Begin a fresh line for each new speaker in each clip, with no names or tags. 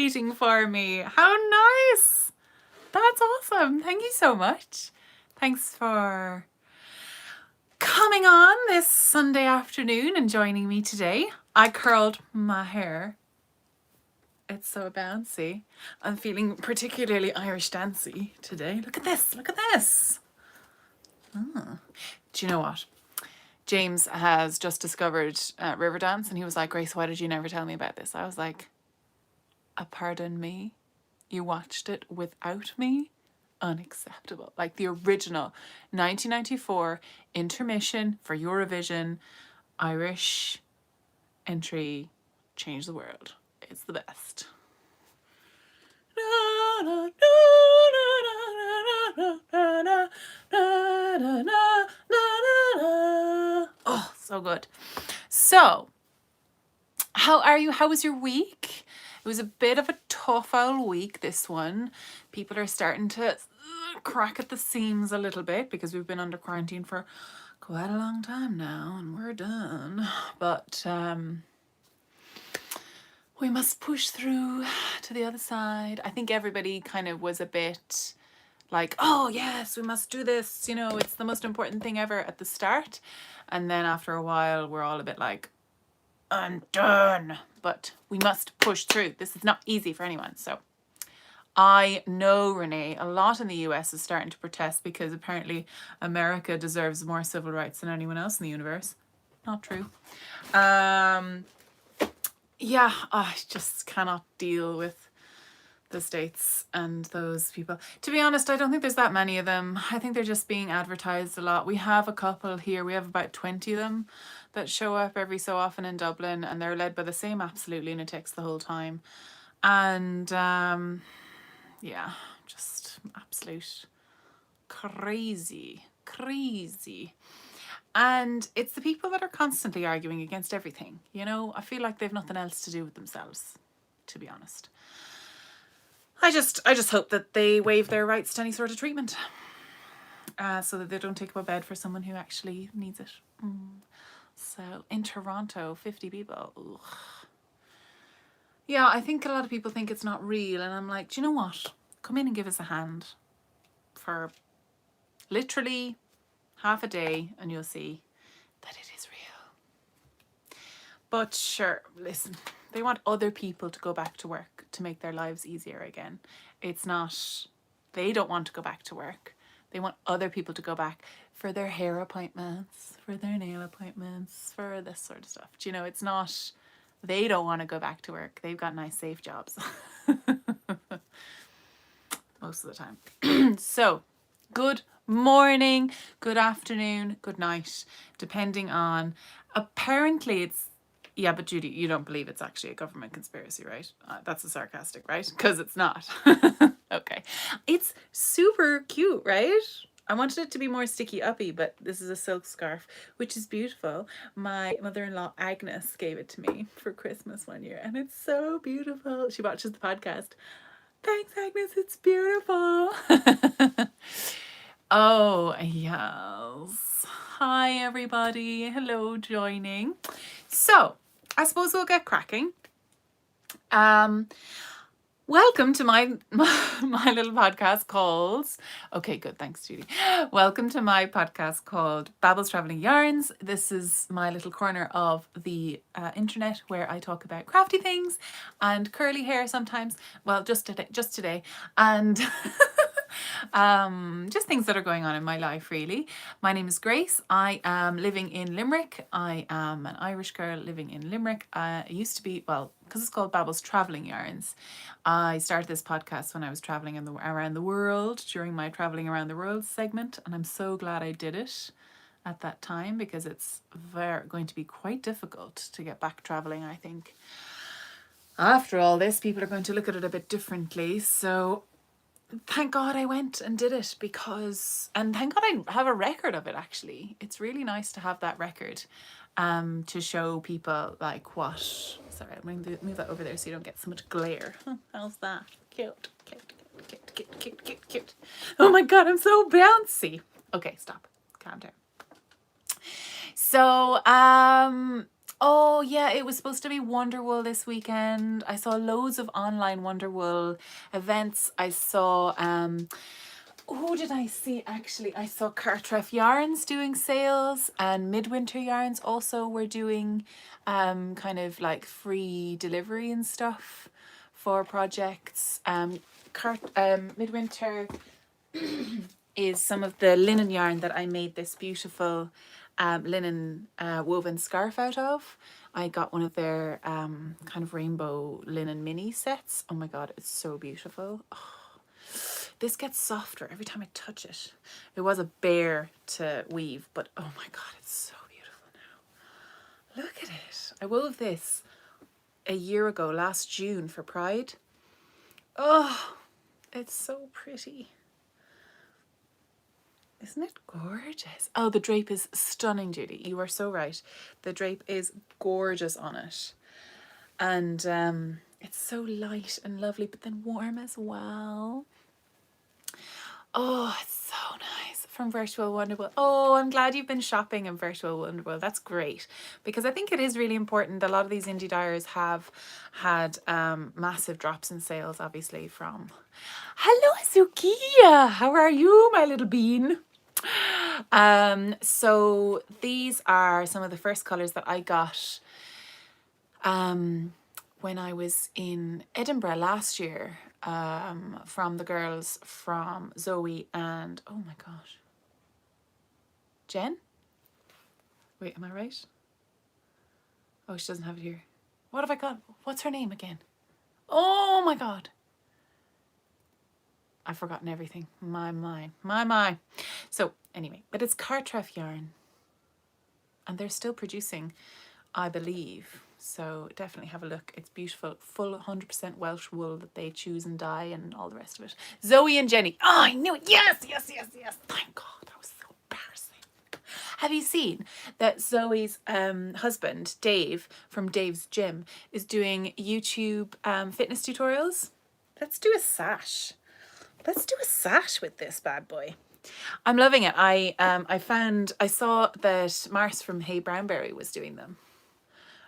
waiting for me. How nice. That's awesome. Thank you so much. Thanks for coming on this Sunday afternoon and joining me today. I curled my hair. It's so bouncy. I'm feeling particularly Irish dancey today. Look at this. Look at this. Do you know what? James has just discovered Riverdance, and he was like, Grace, why did you never tell me about this? I was like, pardon me? You watched it without me? Unacceptable. Like the original 1994 intermission for Eurovision Irish entry changed the world. It's the best. Oh, so good. So, how are you? How was your week? It was a bit of a tough old week, this one. People are starting to crack at the seams a little bit because we've been under quarantine for quite a long time now and we're done. But we must push through to the other side. I think everybody kind of was a bit like, oh yes, we must do this. You know, it's the most important thing ever at the start. And then after a while, we're all a bit like, I'm done. But we must push through. This is not easy for anyone. So I know, Renee, a lot in the US is starting to protest because apparently America deserves more civil rights than anyone else in the universe. Not true. Yeah, I just cannot deal with the States and those people. To be honest, I don't think there's that many of them. I think they're just being advertised a lot. We have a couple here. We have about 20 of them that show up every so often in Dublin, and they're led by the same absolute lunatics the whole time. And yeah, just absolute crazy. And it's the people that are constantly arguing against everything. You know, I feel like they've nothing else to do with themselves, to be honest. I just hope that they waive their rights to any sort of treatment, so that they don't take up a bed for someone who actually needs it. So in Toronto, 50 people. Ugh. Yeah, I think a lot of people think it's not real, and I'm like, do you know what? Come in and give us a hand for literally half a day, and you'll see that it is real. But sure, listen. They want other people to go back to work to make their lives easier again. It's not, they don't want to go back to work. They want other people to go back for their hair appointments, for their nail appointments, for this sort of stuff. Do you know, it's not, they don't want to go back to work. They've got nice, safe jobs. Most of the time. So, good morning, good afternoon, good night, depending on, apparently it's, yeah, but Judy, you don't believe it's actually a government conspiracy, right? That's a sarcastic, right? Because it's not. Okay. It's super cute, right? I wanted it to be more sticky uppy, but this is a silk scarf, which is beautiful. My mother-in-law, Agnes, gave it to me for Christmas one year, and it's so beautiful. She watches the podcast. Thanks, Agnes. It's beautiful. Oh, yes. Hi, everybody. Hello, joining. So, I suppose we'll get cracking. Welcome to my little podcast called, okay, good, thanks, Judy. Welcome to my podcast called Babbles Travelling Yarns. This is my little corner of the internet where I talk about crafty things and curly hair sometimes. Well, just today. And just things that are going on in my life, really. My name is Grace. I am living in Limerick. I am an Irish girl living in Limerick. I used to be, well, because it's called Babbles Travelling Yarns. I started this podcast when I was traveling around the world during my traveling around the world segment, and I'm so glad I did it at that time because it's going to be quite difficult to get back traveling, I think. After all this, people are going to look at it a bit differently, so thank God I went and did it and thank God I have a record of it, actually. It's really nice to have that record to show people like what, sorry, I'm going to move that over there so you don't get so much glare. How's that? Cute. Oh my God, I'm so bouncy. Okay, stop. Calm down. So, Oh yeah, it was supposed to be Wonderwool this weekend. I saw loads of online Wonderwool events. I saw who did I see actually? I saw Cartreff Yarns doing sales, and Midwinter Yarns also were doing kind of like free delivery and stuff for projects. Midwinter is some of the linen yarn that I made this beautiful linen woven scarf out of. I got one of their kind of rainbow linen mini sets. Oh my god, it's so beautiful. Oh, this gets softer every time I touch it. It was a bear to weave, but oh my god, it's so beautiful now. Look at it. I wove this a year ago, last June, for Pride. Oh, it's so pretty. Isn't it gorgeous? Oh, the drape is stunning, Judy. You are so right. The drape is gorgeous on it. And it's so light and lovely, but then warm as well. Oh, it's so nice. From Virtual Wonderwool. Oh, I'm glad you've been shopping in Virtual Wonderwool. That's great. Because I think it is really important. A lot of these indie dyers have had massive drops in sales, obviously, from... Hello, Azukia. How are you, my little bean? So these are some of the first colours that I got when I was in Edinburgh last year, from the girls from Zoe and, oh my gosh, Jen? Wait, am I right? Oh, she doesn't have it here. What have I got? What's her name again? Oh my god. I've forgotten everything. My. So anyway, but it's Cartreff yarn. And they're still producing, I believe. So definitely have a look. It's beautiful. Full 100% Welsh wool that they choose and dye and all the rest of it. Zoe and Jenny. Oh, I knew it. Yes. Thank God. That was so embarrassing. Have you seen that Zoe's husband, Dave, from Dave's Gym, is doing YouTube fitness tutorials? Let's do a sash. Let's do a sash with this bad boy. I'm loving it. I saw that Mars from Hey Brownberry was doing them,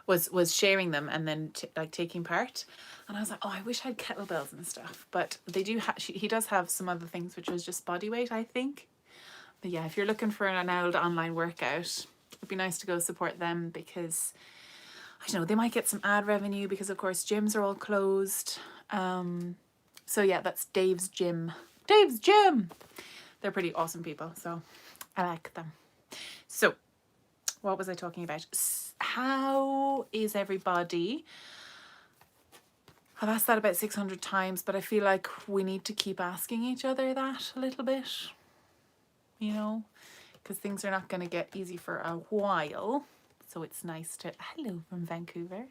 was sharing them and then like taking part, and I was like, oh, I wish I had kettlebells and stuff, but they do. He does have some other things, which was just body weight, I think. But yeah, if you're looking for an old online workout, it'd be nice to go support them, because I don't know, they might get some ad revenue because of course gyms are all closed. So yeah, that's Dave's Gym. Dave's Gym. They're pretty awesome people, so I like them. So, what was I talking about? How is everybody? I've asked that about 600 times, but I feel like we need to keep asking each other that a little bit, you know, because things are not going to get easy for a while. So it's nice to, hello from Vancouver.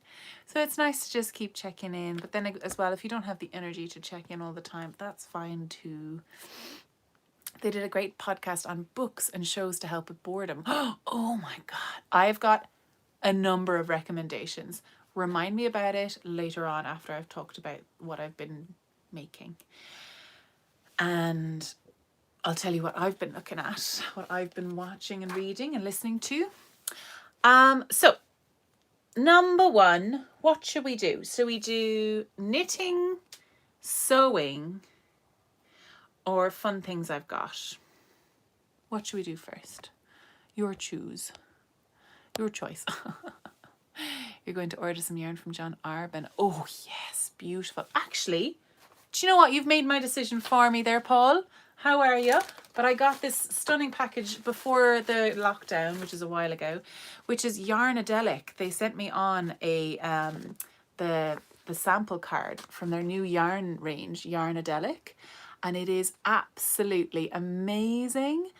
So it's nice to just keep checking in. But then as well, if you don't have the energy to check in all the time, that's fine too. They did a great podcast on books and shows to help with boredom. Oh my God. I've got a number of recommendations. Remind me about it later on after I've talked about what I've been making. And I'll tell you what I've been looking at, what I've been watching and reading and listening to. So number one, what should we do? So we do knitting, sewing, or fun things I've got. What should we do first? Your choose. Your choice. You're going to order some yarn from John Arbin. Oh yes, beautiful. Actually, do you know what? You've made my decision for me there, Paul. How are you? But I got this stunning package before the lockdown, which is a while ago, which is Yarnadelic. They sent me on a the sample card from their new yarn range, Yarnadelic, and it is absolutely amazing.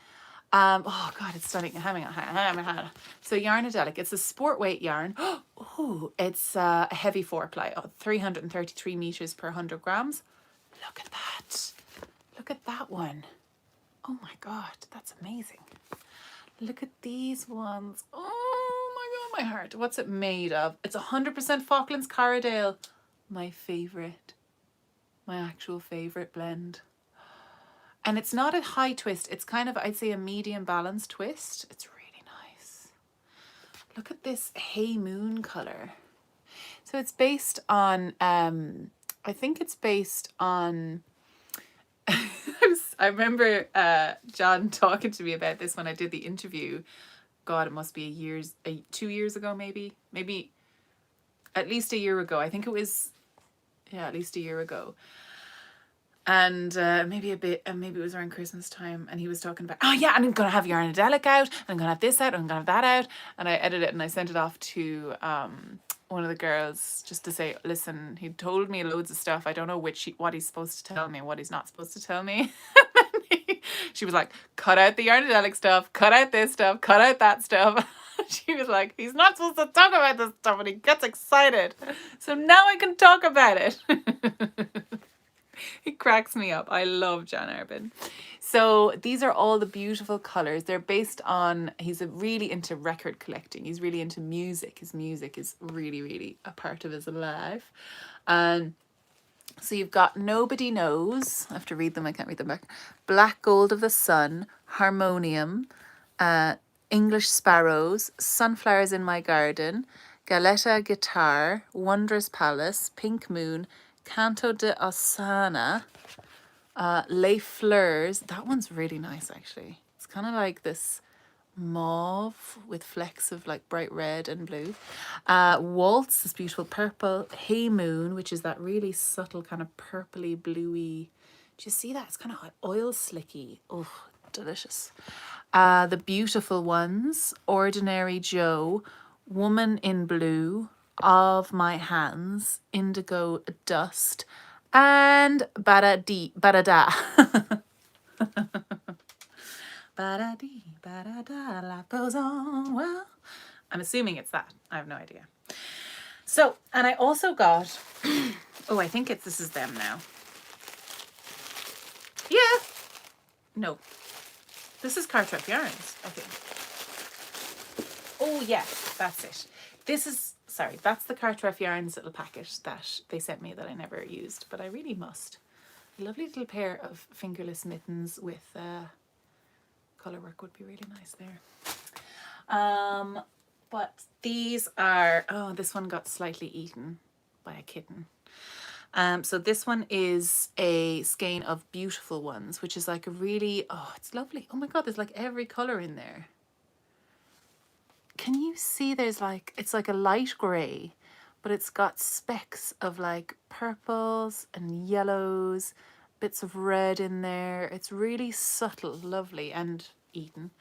Oh God, it's stunning. Hang on. So Yarnadelic, it's a sport weight yarn. Oh, it's a heavy 4-ply, 333 meters per 100 grams. Look at that. Look at that one. Oh my God, that's amazing. Look at these ones. Oh my God, my heart. What's it made of? It's 100% Falklands Corriedale. My favorite. My actual favorite blend. And it's not a high twist. It's kind of, I'd say, a medium balanced twist. It's really nice. Look at this Hey Moon color. So it's based on, I think it's based on, I remember John talking to me about this when I did the interview. God, it must be 2 years ago, maybe at least a year ago. I think it was, yeah, at least a year ago. And maybe it was around Christmas time, and he was talking about, oh yeah, and I'm gonna have Yarnadelic out, and I'm gonna have this out, and I'm gonna have that out, and I edited it and I sent it off to one of the girls just to say, listen, he told me loads of stuff. I don't know what he's supposed to tell me, what he's not supposed to tell me. She was like, cut out the Yarnadelic stuff, cut out this stuff, cut out that stuff. She was like, he's not supposed to talk about this stuff, and he gets excited. So now I can talk about it. It cracks me up. I love John Arbin. So these are all the beautiful colors. They're based on, he's really into record collecting. He's really into music. His music is really, really a part of his life. So you've got Nobody Knows. I have to read them. I can't read them back. Black Gold of the Sun, Harmonium, English Sparrows, Sunflowers in My Garden, Galetta Guitar, Wondrous Palace, Pink Moon, Canto de Osana, Les Fleurs. That one's really nice, actually. It's kind of like this mauve with flecks of like bright red and blue. Waltz, this beautiful purple. Hey Moon, which is that really subtle kind of purpley bluey. Do you see that? It's kind of oil slicky. Oh, delicious. The Beautiful Ones, Ordinary Joe, Woman in Blue, Of My Hands, Indigo Dust, and Badada. Badadi, badada, life goes on. Well, I'm assuming it's that. I have no idea. So, and I also got, oh, I think this is them now. Yeah. No. This is Cartref Yarns, I think. Oh, yeah, that's it. That's the Cartref Yarns little packet that they sent me that I never used, but I really must. A lovely little pair of fingerless mittens with colour work would be really nice there. But these are, oh, this one got slightly eaten by a kitten. So this one is a skein of Beautiful Ones, which is like a really, oh, it's lovely. Oh my God, there's like every colour in there. Can you see there's like, it's like a light grey, but it's got specks of like purples and yellows, bits of red in there. It's really subtle, lovely, and eaten.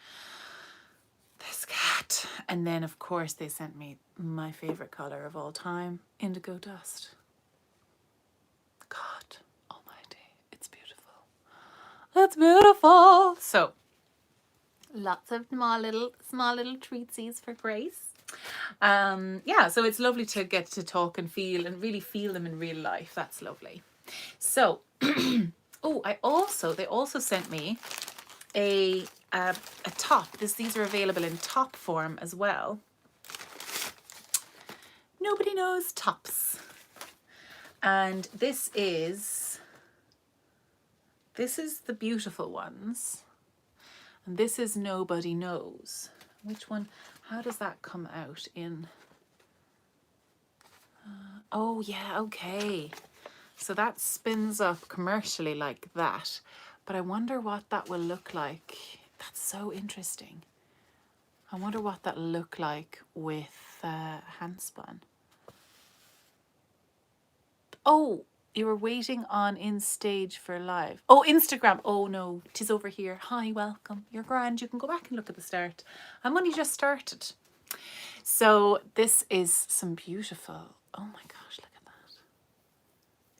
This cat. And then of course they sent me my favourite colour of all time, Indigo Dust. God almighty, it's beautiful. It's beautiful. So lots of small little treatsies for Grace. Yeah, so it's lovely to get to talk and feel and really feel them in real life. That's lovely. So oh, they also sent me a top. These are available in top form as well. Nobody Knows tops. And this is the Beautiful Ones. And this is Nobody Knows. Which one? How does that come out in? Oh yeah, okay. So that spins up commercially like that. But I wonder what that will look like. That's so interesting. I wonder what that look like with handspun. Oh, you were waiting on in stage for live. Oh, Instagram. Oh no, 'tis over here. Hi, welcome. You're grand. You can go back and look at the start. I'm only just started. So this is some beautiful. Oh my gosh, look at that.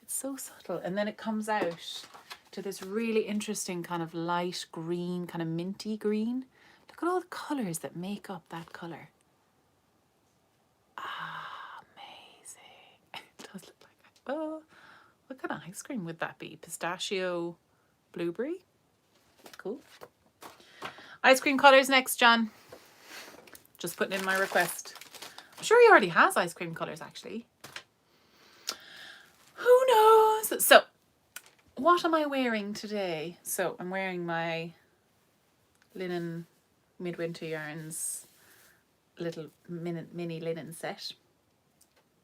It's so subtle. And then it comes out to this really interesting kind of light green, kind of minty green. Look at all the colours that make up that colour. Ah, amazing. It does look like that. Oh, what kind of ice cream would that be? Pistachio, blueberry? Cool. Ice cream colours next, John. Just putting in my request. I'm sure he already has ice cream colours, actually. Who knows? So, what am I wearing today? So, I'm wearing my linen Midwinter Yarns little mini linen set,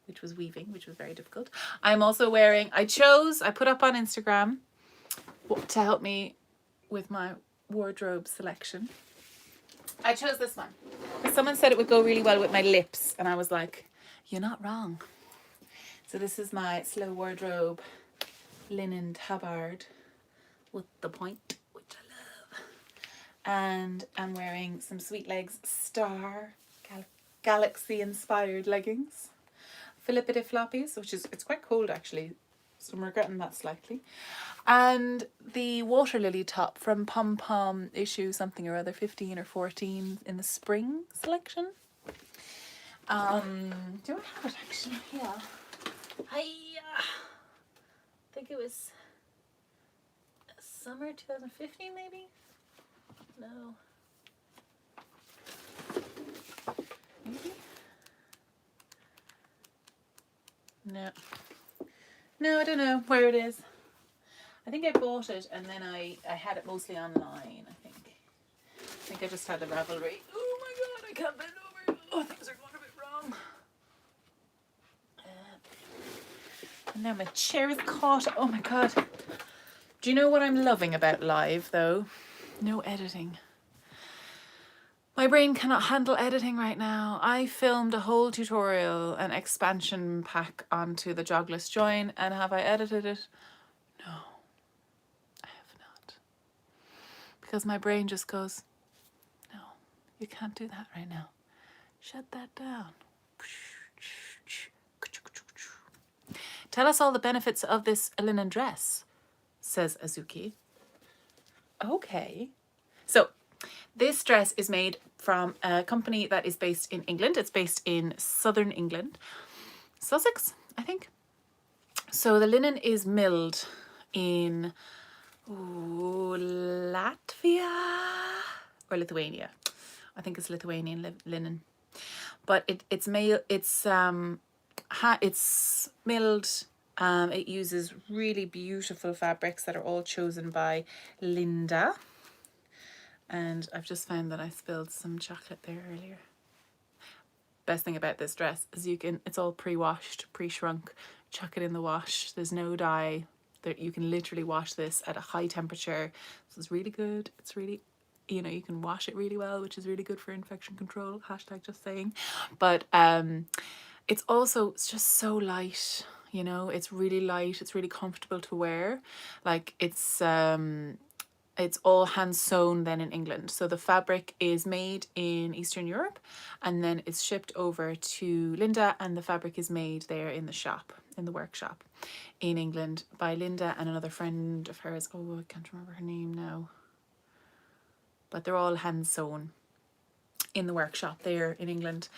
which was weaving, which was very difficult. I'm also wearing, I put up on Instagram to help me with my wardrobe selection. I chose this one because someone said it would go really well with my lips, and I was like, you're not wrong. So this is my Slow Wardrobe linen tabard with the point, which I love. And I'm wearing some Sweet Legs Star Galaxy inspired leggings. Filippity floppies, which is, it's quite cold actually, so I'm regretting that slightly. And the Water Lily top from Pom Pom issue something or other, 15 or 14 in the spring selection. Do I have it actually? Yeah. I think it was summer 2015 maybe? No. Maybe? No, I don't know where it is. I think I bought it and then I had it mostly online, I think I just had the Ravelry. Oh my god, I can't bend over. Oh, things are going a bit wrong. And now my chair is caught. Oh my god. Do you know what I'm loving about live though? No editing. My brain cannot handle editing right now. I filmed a whole tutorial, an expansion pack onto the jogless join, and have I edited it? No, I have not. Because my brain just goes, no, you can't do that right now. Shut that down. Tell us all the benefits of this linen dress, says Azuki. Okay. So, this dress is made from a company that is based in England. It's based in southern England. Sussex, I think. So the linen is milled in Latvia or Lithuania. I think it's Lithuanian linen. But it's milled. It uses really beautiful fabrics that are all chosen by Linda. And I've just found that I spilled some chocolate there earlier. Best thing about this dress is it's all pre-washed, pre-shrunk. Chuck it in the wash. There's no dye. You can literally wash this at a high temperature. So it's really good. It's really, you know, you can wash it really well, which is really good for infection control. Hashtag just saying. But it's just so light. You know, it's really light. It's really comfortable to wear. Like it's all hand sewn then in England. So the fabric is made in Eastern Europe and then it's shipped over to Linda, and the fabric is made there in the shop, in the workshop in England by Linda and another friend of hers. Oh, I can't remember her name now. But they're all hand sewn in the workshop there in England.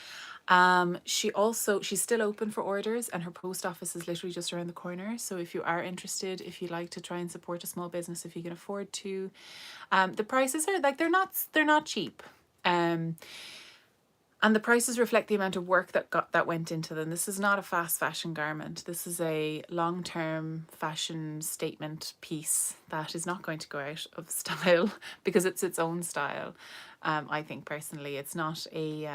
She's still open for orders, and her post office is literally just around the corner. So if you are interested, if you like to try and support a small business, if you can afford to, the prices are like, they're not cheap. And the prices reflect the amount of work that went into them. This is not a fast fashion garment. This is a long-term fashion statement piece that is not going to go out of style because it's its own style. I think personally, it's not a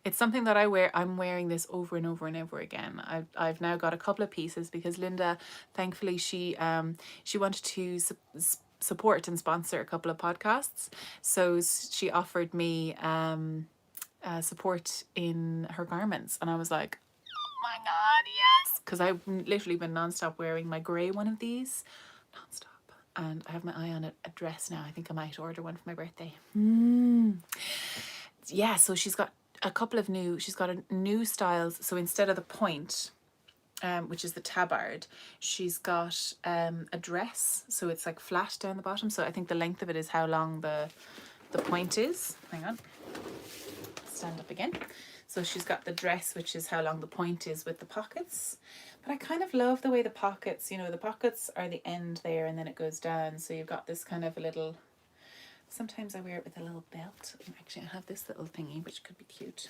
it's something that I wear. I'm wearing this over and over and over again. I've now got a couple of pieces because Linda, thankfully, she wanted to support and sponsor a couple of podcasts. So she offered me support in her garments, and I was like, oh my god, yes! Because I've literally been nonstop wearing my grey one of these, nonstop, and I have my eye on a dress now. I think I might order one for my birthday. Yeah, so she's got she's got a new styles. So instead of the point, which is the tabard, she's got a dress, so it's like flat down the bottom. So I think the length of it is how long the point is. Hang on, stand up again. So she's got the dress, which is how long the point is with the pockets. But I kind of love the way the pockets, you know, the pockets are the end there and then it goes down. So you've got this kind of a little, sometimes I wear it with a little belt. Actually, I have this little thingy, which could be cute.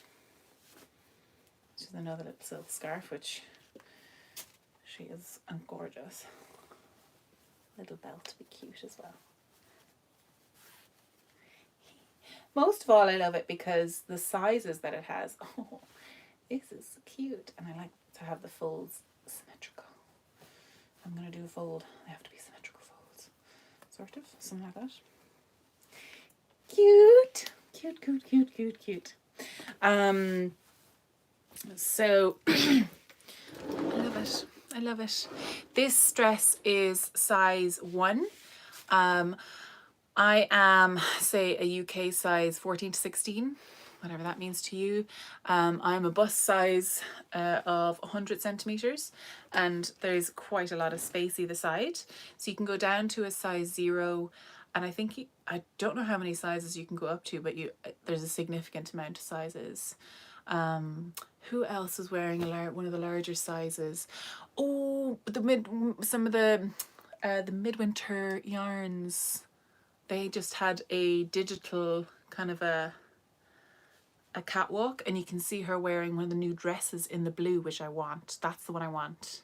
She's another little silk scarf, which she is gorgeous. Little belt to be cute as well. Most of all, I love it because the sizes that it has. Oh, this is cute. And I like to have the folds symmetrical. I'm going to do a fold. They have to be symmetrical folds. Sort of. Something like that. Cute. Cute, cute, cute, cute, cute. So I love it. I love it. This dress is size 1. I am, say, a UK size 14 to 16, whatever that means to you. I'm a bust size of 100 centimeters, and there's quite a lot of space either side. So you can go down to a size 0, and I think I don't know how many sizes you can go up to, but there's a significant amount of sizes. Who else is wearing one of the larger sizes? Oh, some of the midwinter yarns. They just had a digital kind of a catwalk, and you can see her wearing one of the new dresses in the blue, which I want. That's the one I want.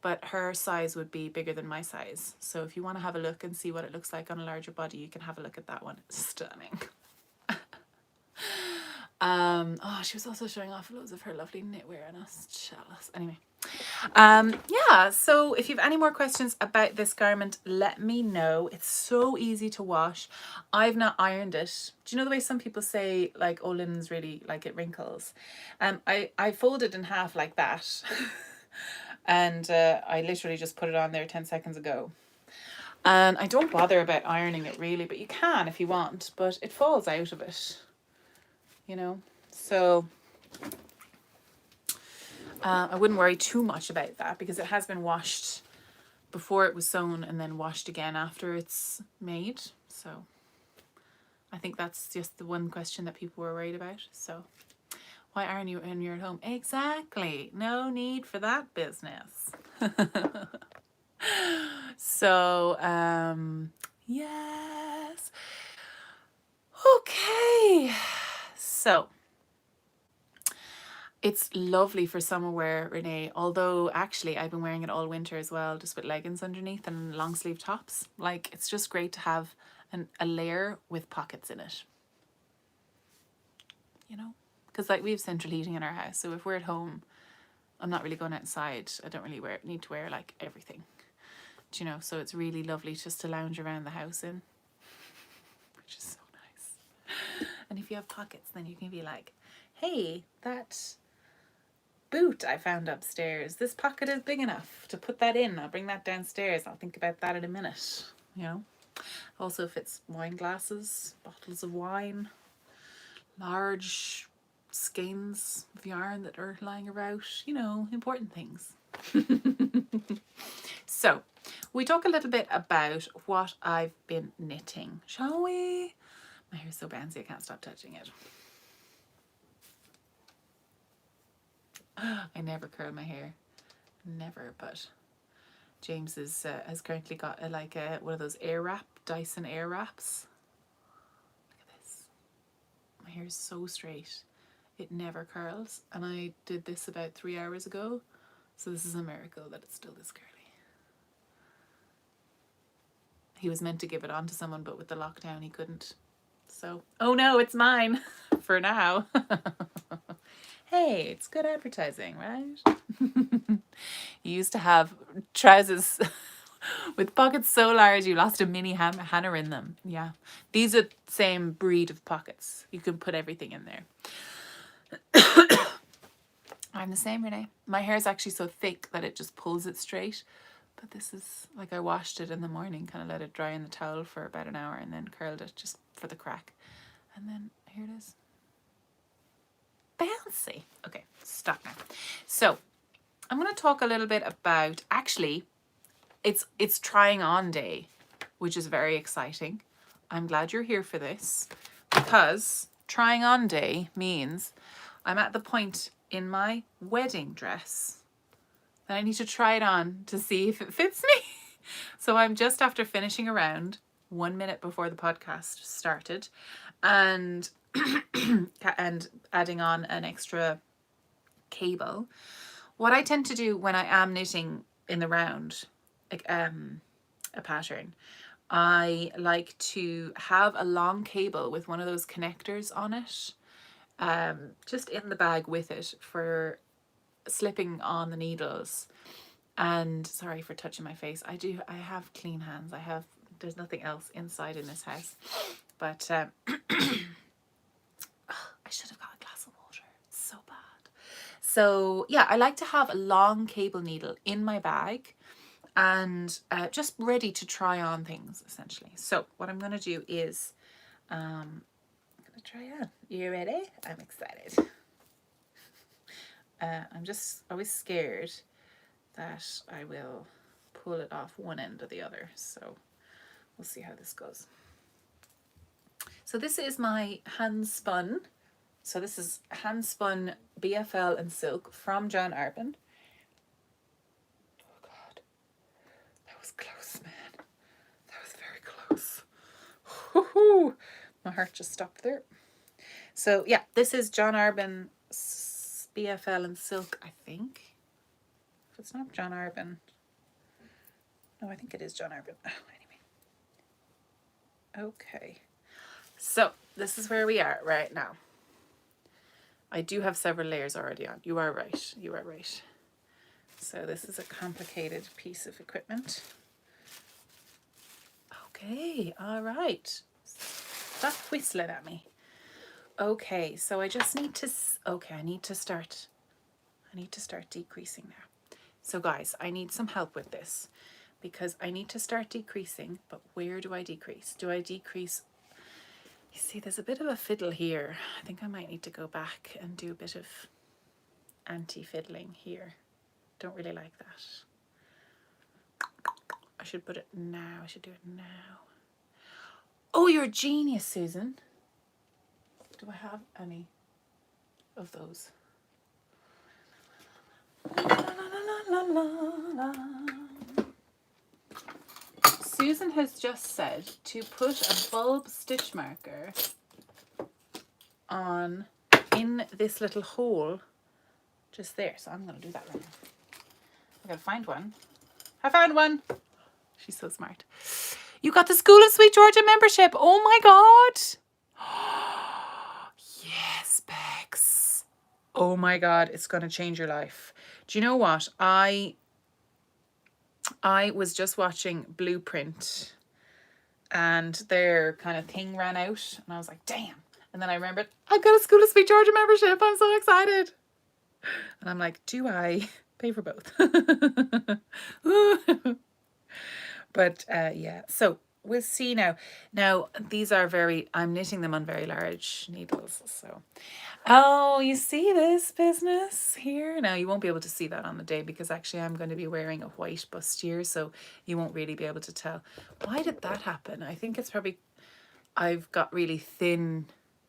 But her size would be bigger than my size. So if you want to have a look and see what it looks like on a larger body, you can have a look at that one. It's stunning. Oh, she was also showing off loads of her lovely knitwear, and I was jealous. Anyway, yeah, so if you have any more questions about this garment, let me know. It's so easy to wash. I've not ironed it. Do you know the way some people say, like, oh, linen's really, like, it wrinkles? I folded in half like that. And I literally just put it on there 10 seconds ago. And I don't bother about ironing it really, but you can if you want, but it falls out of it, you know? So I wouldn't worry too much about that, because it has been washed before it was sewn and then washed again after it's made. So I think that's just the one question that people were worried about. So why aren't you when you're at home? Exactly. No need for that business. So, yes. Okay. So it's lovely for summer wear, Renee, although actually I've been wearing it all winter as well, just with leggings underneath and long sleeve tops. Like, it's just great to have a layer with pockets in it, you know, because like we have central heating in our house, so if we're at home, I'm not really going outside. I don't really need to wear like everything, do you know, so it's really lovely just to lounge around the house in, which is so nice. And if you have pockets, then you can be like, hey, that boot I found upstairs, this pocket is big enough to put that in. I'll bring that downstairs. I'll think about that in a minute, you know. Also fits wine glasses, bottles of wine, large skeins of yarn that are lying about, you know, important things. So we talk a little bit about what I've been knitting, shall we? My hair's so bouncy I can't stop touching it. I never curl my hair, never, but James has currently got one of those Dyson air wraps. Look at this. My hair is so straight. It never curls, and I did this about 3 hours ago, so this is a miracle that it's still this curly. He was meant to give it on to someone, but with the lockdown he couldn't. So, oh no, it's mine for now. Hey, it's good advertising, right? You used to have trousers with pockets so large you lost a mini Hannah in them. Yeah, these are the same breed of pockets. You can put everything in there. I'm the same, Renee. My hair is actually so thick that it just pulls it straight. But this is, like, I washed it in the morning, kind of let it dry in the towel for about an hour and then curled it just for the crack. And then here it is. Bouncy. Okay, stop now. So I'm going to talk a little bit about, actually, it's trying on day, which is very exciting. I'm glad you're here for this, because trying on day means I'm at the point in my wedding dress that I need to try it on to see if it fits me. So I'm just after finishing around 1 minute before the podcast started, and and adding on an extra cable. What I tend to do when I am knitting in the round, like a pattern, I like to have a long cable with one of those connectors on it, just in the bag with it for slipping on the needles. And sorry for touching my face. I have clean hands. There's nothing else inside in this house. But I should have got a glass of water. It's so bad. So yeah, I like to have a long cable needle in my bag and just ready to try on things, essentially. So what I'm going to do is I'm going to try on. You ready? I'm excited. I'm just always scared that I will pull it off one end or the other. So we'll see how this goes. So this is my hand spun. So this is hand spun BFL and silk from John Arbin. Oh God, that was close, man. That was very close. Woo-hoo. My heart just stopped there. So yeah, this is John Arbin BFL and silk, I think. If it's not John Arbin, no, I think it is John Arbin. Oh, anyway. Okay. So this is where we are right now. I do have several layers already on. You are right. You are right. So this is a complicated piece of equipment. Okay. All right. Stop whistling at me. Okay. So I just need to, okay, I need to start decreasing now. So guys, I need some help with this because I need to start decreasing, but where do I decrease? Do I decrease? You see, there's a bit of a fiddle here. I think I might need to go back and do a bit of anti-fiddling here. Don't really like that. I should put it now. I should do it now. Oh, you're a genius, Susan. Do I have any of those? La, la, la, la, la, la. Susan has just said to put a bulb stitch marker on in this little hole just there. So I'm going to do that right now. I got to find one. I found one. She's so smart. You got the School of Sweet Georgia membership. Oh my God. Yes, Bex. Oh my God. It's going to change your life. Do you know what? I was just watching Blueprint and their kind of thing ran out and I was like, damn. And then I remembered, I've got a School of Sweet Georgia membership. I'm so excited. And I'm like, do I pay for both? But yeah, so we'll see now. Now, these are I'm knitting them on very large needles. So, oh, you see this business here? Now, you won't be able to see that on the day because actually I'm going to be wearing a white bustier, so you won't really be able to tell. Why did that happen? I think it's probably I've got really thin,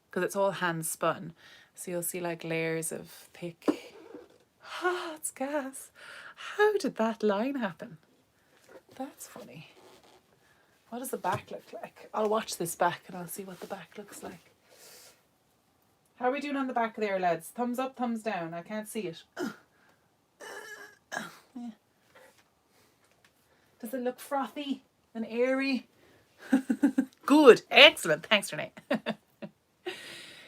because it's all hand spun. So you'll see like layers of thick. Ah, it's gas. How did that line happen? That's funny. What does the back look like? I'll watch this back and I'll see what the back looks like. How are we doing on the back there, lads? Thumbs up, thumbs down. I can't see it. Yeah. Does it look frothy and airy? Good. Excellent. Thanks, Renee.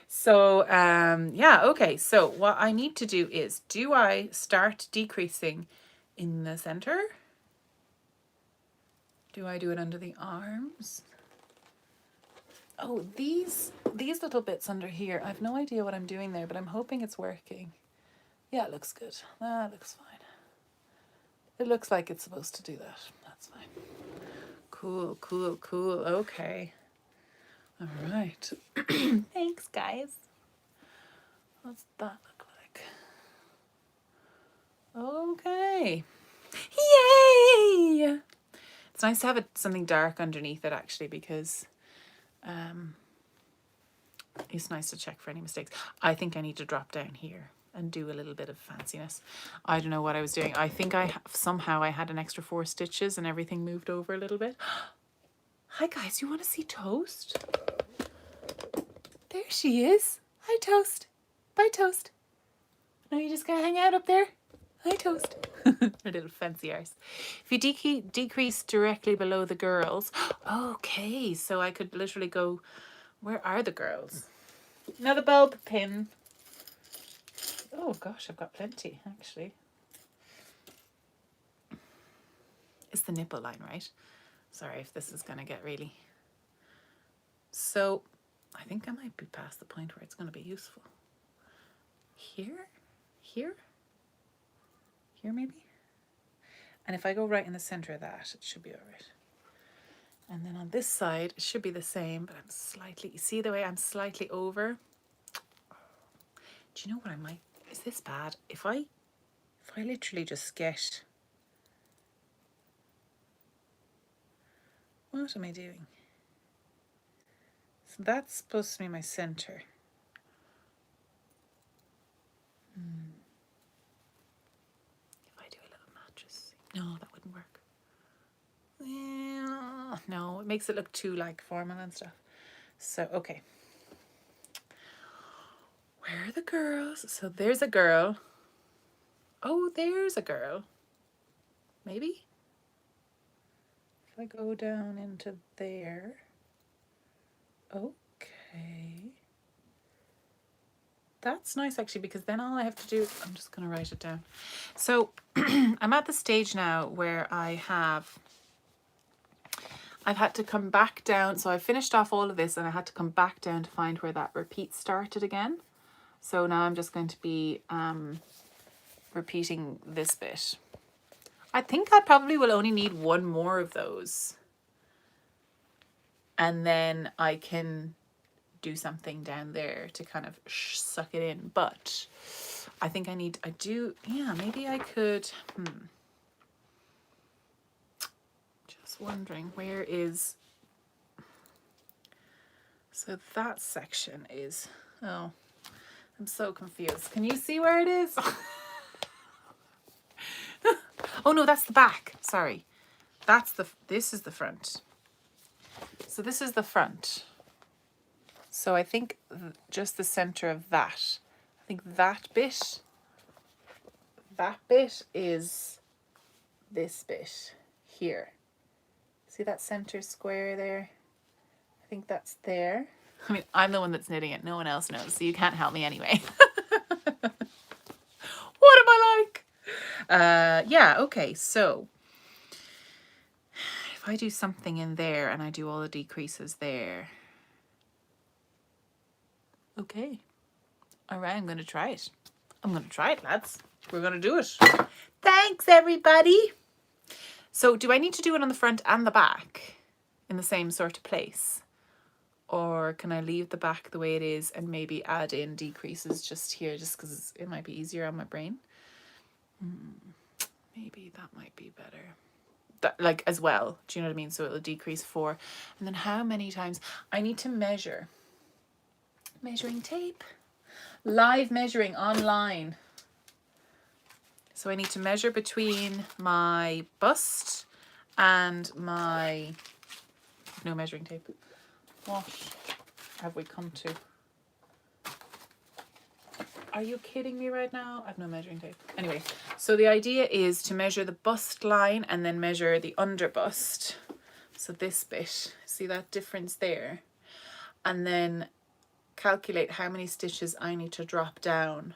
So, yeah, okay. So what I need to do is, do I start decreasing in the center? Do I do it under the arms? Oh, these little bits under here, I have no idea what I'm doing there, but I'm hoping it's working. Yeah, it looks good. That looks fine. It looks like it's supposed to do that. That's fine. Cool, cool, cool. Okay. All right. Thanks, guys. What's that look like? Okay. Yay! It's nice to have something dark underneath it, actually, because it's nice to check for any mistakes. I think I need to drop down here and do a little bit of fanciness. I don't know what I was doing. I think somehow I had an extra 4 stitches and everything moved over a little bit. Hi guys, you want to see Toast? There she is. Hi Toast. Bye Toast. No, you just gonna hang out up there? Hi, Toast. A little fancy arse. If you decrease directly below the girls. Okay, so I could literally go, where are the girls? Another bulb pin. Oh gosh, I've got plenty actually. It's the nipple line, right? Sorry if this is going to get really... So I think I might be past the point where it's going to be useful. Here? Here? Here maybe? And if I go right in the center of that, it should be all right. And then on this side, it should be the same, but I'm slightly... You see the way I'm slightly over? Do you know what I might... Is this bad? If I literally just get... What am I doing? So that's supposed to be my center. If I do a little mattress... No, that wouldn't work. No, it makes it look too like formal and stuff. So, okay. Where are the girls? So there's a girl. Oh, there's a girl. Maybe? If I go down into there. Okay. That's nice actually, because then all I have to do, I'm just going to write it down. So I'm at the stage now where I've had to come back down. So I finished off all of this and I had to come back down to find where that repeat started again. So now I'm just going to be repeating this bit. I think I probably will only need one more of those. And then I can do something down there to kind of suck it in. But I think yeah, maybe I could, just wondering where is, so that section is, oh, I'm so confused. Can you see where it is? Oh no, that's the back. Sorry. This is the front. So this is the front. So I think just the center of that. I think that bit is this bit here. See that center square there? I think that's there. I mean, I'm the one that's knitting it. No one else knows, so you can't help me anyway. What am I like? Yeah, okay, so if I do something in there and I do all the decreases there. Okay. All right, I'm going to try it. I'm going to try it, lads. We're going to do it. Thanks, everybody. So do I need to do it on the front and the back in the same sort of place? Or can I leave the back the way it is and maybe add in decreases just here, just because it might be easier on my brain? Maybe that might be better. That, like, as well. Do you know what I mean? So it'll decrease 4. And then how many times? I need to measure. Measuring tape. Live measuring online. So I need to measure between my bust and my... No measuring tape. What have we come to? Are you kidding me right now? I've no measuring tape. Anyway, so the idea is to measure the bust line and then measure the under bust. So this bit, see that difference there? And then calculate how many stitches I need to drop down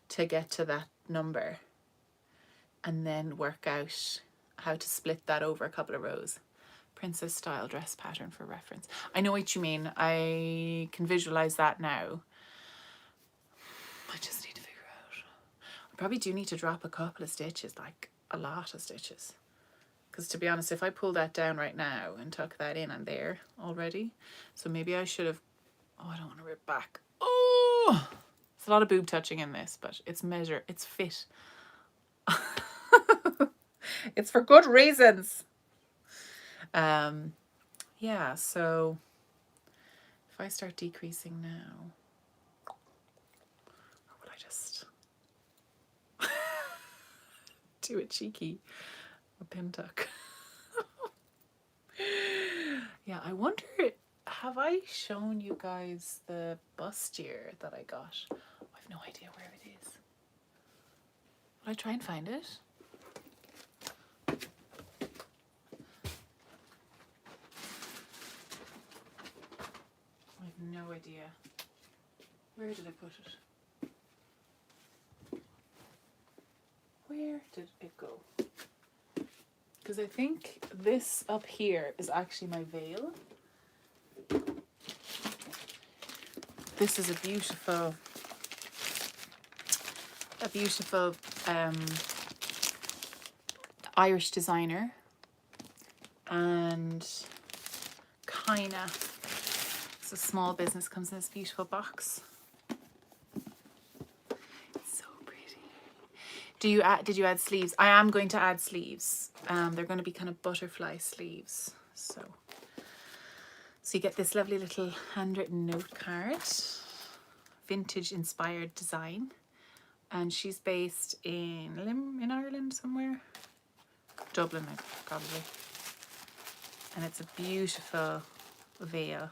to get to that number. And then work out how to split that over a couple of rows. Princess style dress pattern for reference. I know what you mean. I can visualize that now. I just need to figure out. I probably do need to drop a couple of stitches, like a lot of stitches. Because to be honest, if I pull that down right now and tuck that in, I'm there already. So maybe I should have... Oh, I don't want to rip back. Oh! It's a lot of boob touching in this, but it's it's fit. It's for good reasons. Yeah, so if I start decreasing now, or will I just do a cheeky pin tuck? Yeah, I wonder, have I shown you guys the bustier that I got? I have no idea where it is. Will I try and find it? I have no idea. Where did I put it? Where did it go? Because I think this up here is actually my veil. This is a beautiful Irish designer, and kinda, it's a small business, comes in this beautiful box. It's so pretty. Did you add sleeves? I am going to add sleeves. They're going to be kind of butterfly sleeves. So you get this lovely little handwritten note card, vintage inspired design, and she's based in Ireland somewhere, Dublin probably, and it's a beautiful veil.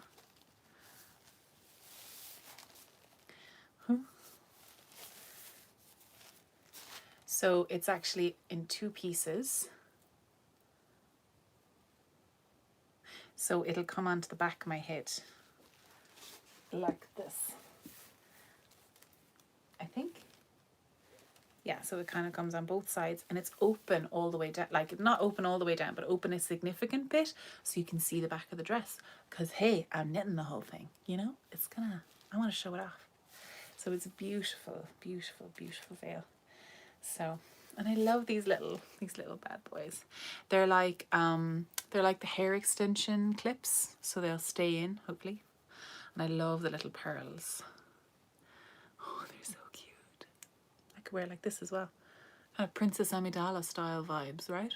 So it's actually in 2 pieces. So it'll come onto the back of my head like this, I think. Yeah, so it kind of comes on both sides, and it's open all the way down, like not open all the way down, but open a significant bit so you can see the back of the dress. Because hey, I'm knitting the whole thing, you know? I want to show it off. So it's a beautiful, beautiful, beautiful veil. So, and I love these little bad boys. They're like the hair extension clips, so they'll stay in, hopefully. And I love the little pearls. Oh, they're so cute. I could wear like this as well. Kind of Princess Amidala style vibes, right?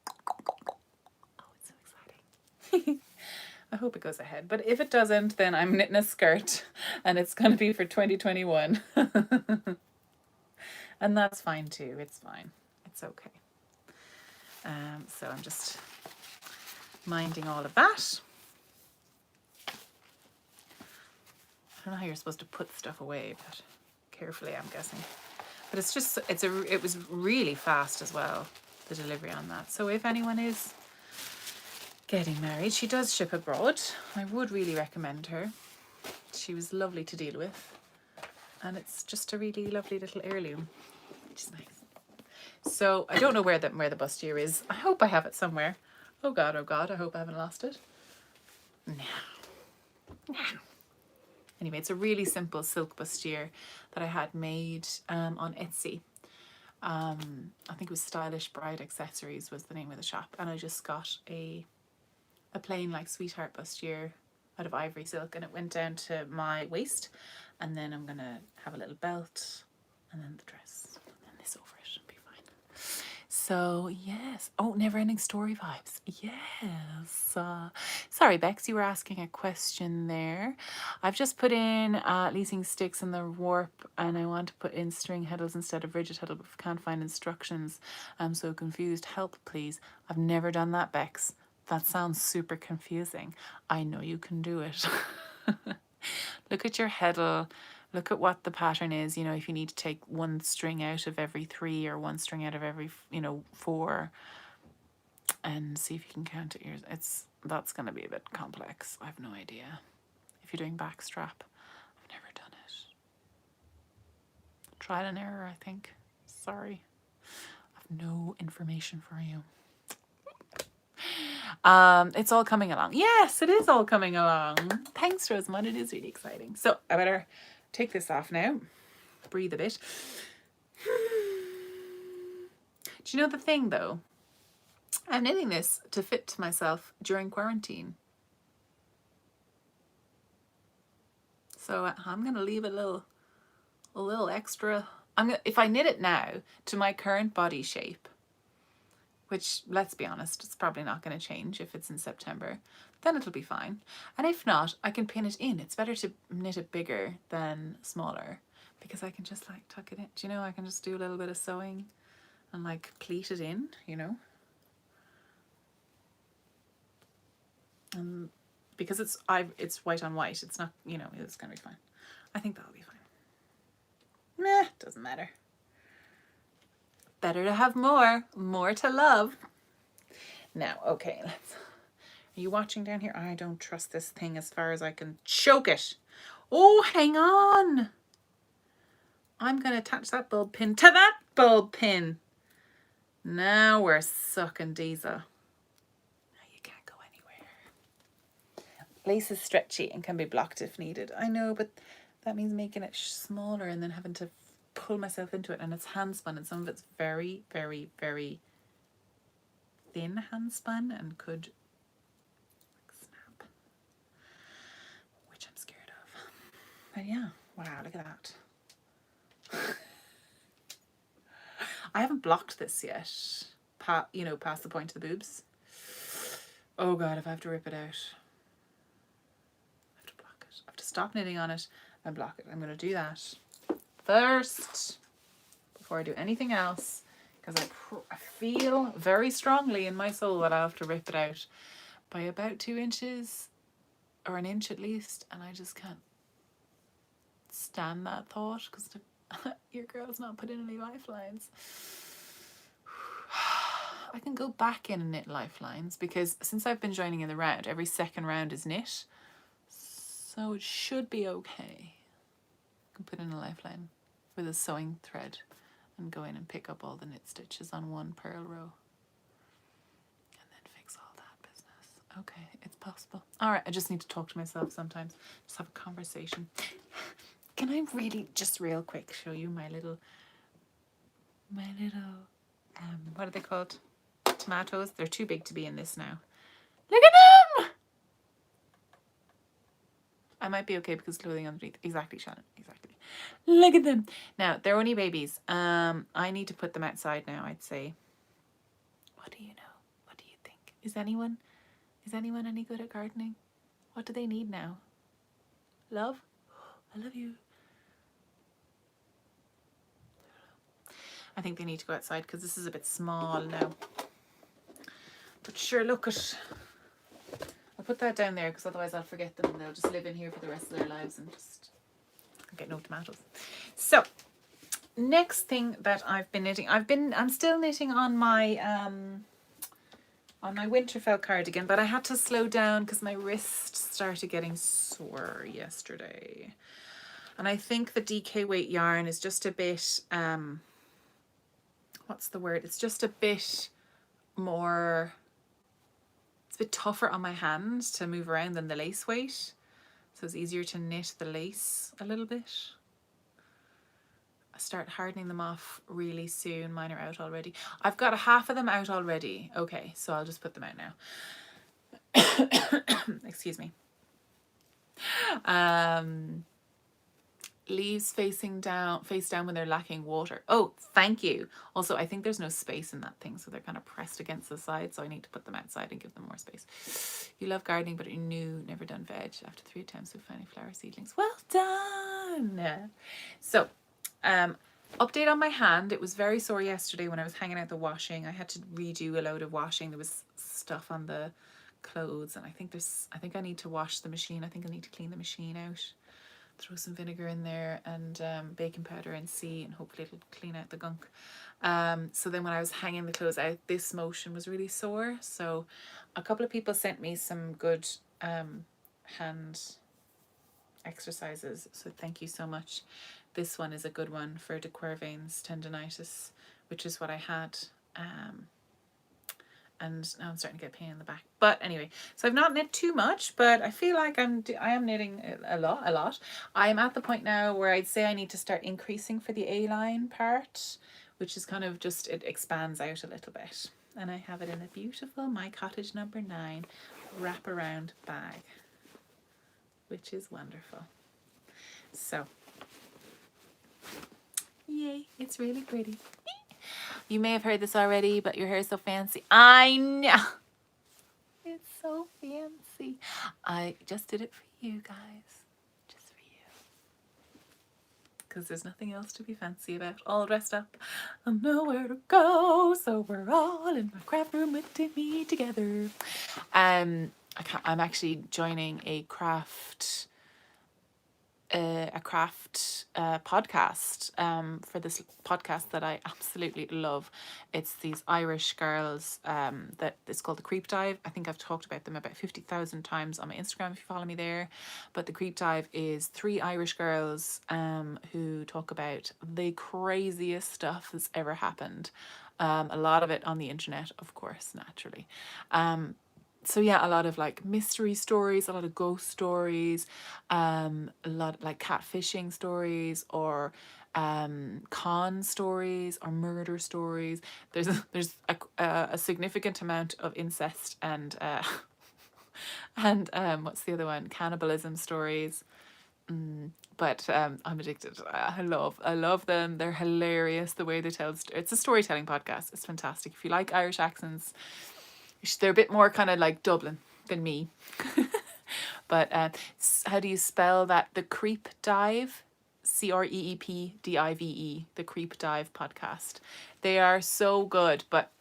Oh, it's so exciting. I hope it goes ahead. But if it doesn't, then I'm knitting a skirt, and it's going to be for 2021. And that's fine too. It's fine. It's okay. So I'm just minding all of that. I don't know how you're supposed to put stuff away, but carefully, I'm guessing. But it's just, it was really fast as well, the delivery on that. So if anyone is getting married, she does ship abroad. I would really recommend her. She was lovely to deal with. And it's just a really lovely little heirloom, which is nice. So I don't know where the bustier is. I hope I have it somewhere. Oh God, I hope I haven't lost it. No. Anyway, it's a really simple silk bustier that I had made on Etsy. I think it was Stylish Bride Accessories was the name of the shop, and I just got a plain like sweetheart bustier out of ivory silk, and it went down to my waist, and then I'm gonna have a little belt, and then the dress, and then this over it. So yes. Oh, Never Ending Story vibes. Yes. Sorry, Bex, you were asking a question there. I've just put in leasing sticks in the warp, and I want to put in string heddles instead of rigid heddle, but can't find instructions. I'm so confused. Help, please. I've never done that, Bex. That sounds super confusing. I know you can do it. Look at your heddle. Look at what the pattern is, you know, if you need to take 1 string out of every 3 or 1 string out of every, 4, and see if you can count it. That's going to be a bit complex. I have no idea. If you're doing back strap, I've never done it. Trial and error, I think. Sorry. I have no information for you. It's all coming along. Yes, it is all coming along. Thanks, Rosamund. It is really exciting. So I better take this off now. Breathe a bit. Do you know the thing though? I'm knitting this to fit to myself during quarantine. So I'm gonna leave a little extra. If I knit it now to my current body shape, which, let's be honest, it's probably not going to change if it's in September, then it'll be fine. And if not, I can pin it in. It's better to knit it bigger than smaller, because I can just like tuck it in. Do you know, I can just do a little bit of sewing and like pleat it in, you know. And because it's white on white, it's not, you know, it's going to be fine. I think that'll be fine. Meh, doesn't matter. Better to have more to love. Now, okay, let's... Are you watching down here? I don't trust this thing as far as I can choke it. Oh, hang on. I'm going to attach that bulb pin to that bulb pin. Now we're sucking diesel. Now you can't go anywhere. Lace is stretchy and can be blocked if needed. I know, but that means making it smaller and then having to pull myself into it. And it's hand spun, and some of it's very, very, very thin hand spun and could snap, which I'm scared of. But yeah, wow, look at that. I haven't blocked this yet, past the point of the boobs. Oh God, if I have to rip it out, I have to block it. I have to stop knitting on it and block it. I'm going to do that first before I do anything else, because I feel very strongly in my soul that I have to rip it out by about 2 inches or an inch at least, and I just can't stand that thought because your girl's not put in any lifelines. I can go back in and knit lifelines because since I've been joining in the round, every second round is knit, so it should be okay. I can put in a lifeline with a sewing thread and go in and pick up all the knit stitches on one purl row and then fix all that business. Okay, it's possible. All right, I just need to talk to myself sometimes, just have a conversation. Can I really just real quick show you my little what are they called? Tomatoes. They're too big to be in this now. Look at them! I might be okay because clothing underneath. Exactly, Shannon. Exactly. Look at them. Now, they're only babies. I need to put them outside now, I'd say. What do you know? What do you think? Is anyone any good at gardening? What do they need now? Love? I love you. I think they need to go outside because this is a bit small now. But sure, look at... I'll put that down there because otherwise I'll forget them and they'll just live in here for the rest of their lives and just get no tomatoes. So, next thing that I've been knitting, I'm still knitting on my Winterfell cardigan, but I had to slow down because my wrist started getting sore yesterday. And I think the DK weight yarn is just a bit, what's the word? It's just a bit more, it's a bit tougher on my hand to move around than the lace weight. So it's easier to knit the lace a little bit. I start hardening them off really soon. Mine are out already. I've got half of them out already. Okay, so I'll just put them out now. Excuse me. Leaves face down when they're lacking water. Oh, thank you. Also, I think there's no space in that thing, so they're kind of pressed against the side, so I need to put them outside and give them more space. You love gardening, but you're new, never done veg. After 3 attempts with finding flower seedlings. Well done! So, update on my hand. It was very sore yesterday when I was hanging out the washing. I had to redo a load of washing. There was stuff on the clothes, and I think I need to wash the machine. I think I need to clean the machine out. Throw some vinegar in there and baking powder and see, and hopefully it'll clean out the gunk. So then when I was hanging the clothes out, this motion was really sore. So a couple of people sent me some good hand exercises. So thank you so much. This one is a good one for de Quervain's tendonitis, which is what I had. And now I'm starting to get pain in the back. But anyway, so I've not knit too much, but I feel like I am knitting a lot. I'm at the point now where I'd say I need to start increasing for the A-line part, which is kind of just, it expands out a little bit. And I have it in a beautiful My Cottage number 9 wraparound bag, which is wonderful. So, yay, it's really pretty. You may have heard this already, but your hair is so fancy. I know. It's so fancy. I just did it for you guys. Just for you. Because there's nothing else to be fancy about. All dressed up. I know where to go. So we're all in my craft room with me together. I'm actually joining a craft a craft podcast for this podcast that I absolutely love. It's these Irish girls that it's called The Creep Dive. I think I've talked about them about 50,000 times on my Instagram if you follow me there. But The Creep Dive is three Irish girls who talk about the craziest stuff that's ever happened. A lot of it on the internet, of course, naturally. So yeah, a lot of like mystery stories, a lot of ghost stories, a lot of, like catfishing stories, or con stories, or murder stories. There's a significant amount of incest and and what's the other one? Cannibalism stories. But I'm addicted. I love them. They're hilarious the way they tell. It's a storytelling podcast. It's fantastic. If you like Irish accents, they're a bit more kind of like Dublin than me. But how do you spell that? The Creep Dive, CREEPDIVE, the Creep Dive podcast. They are so good, but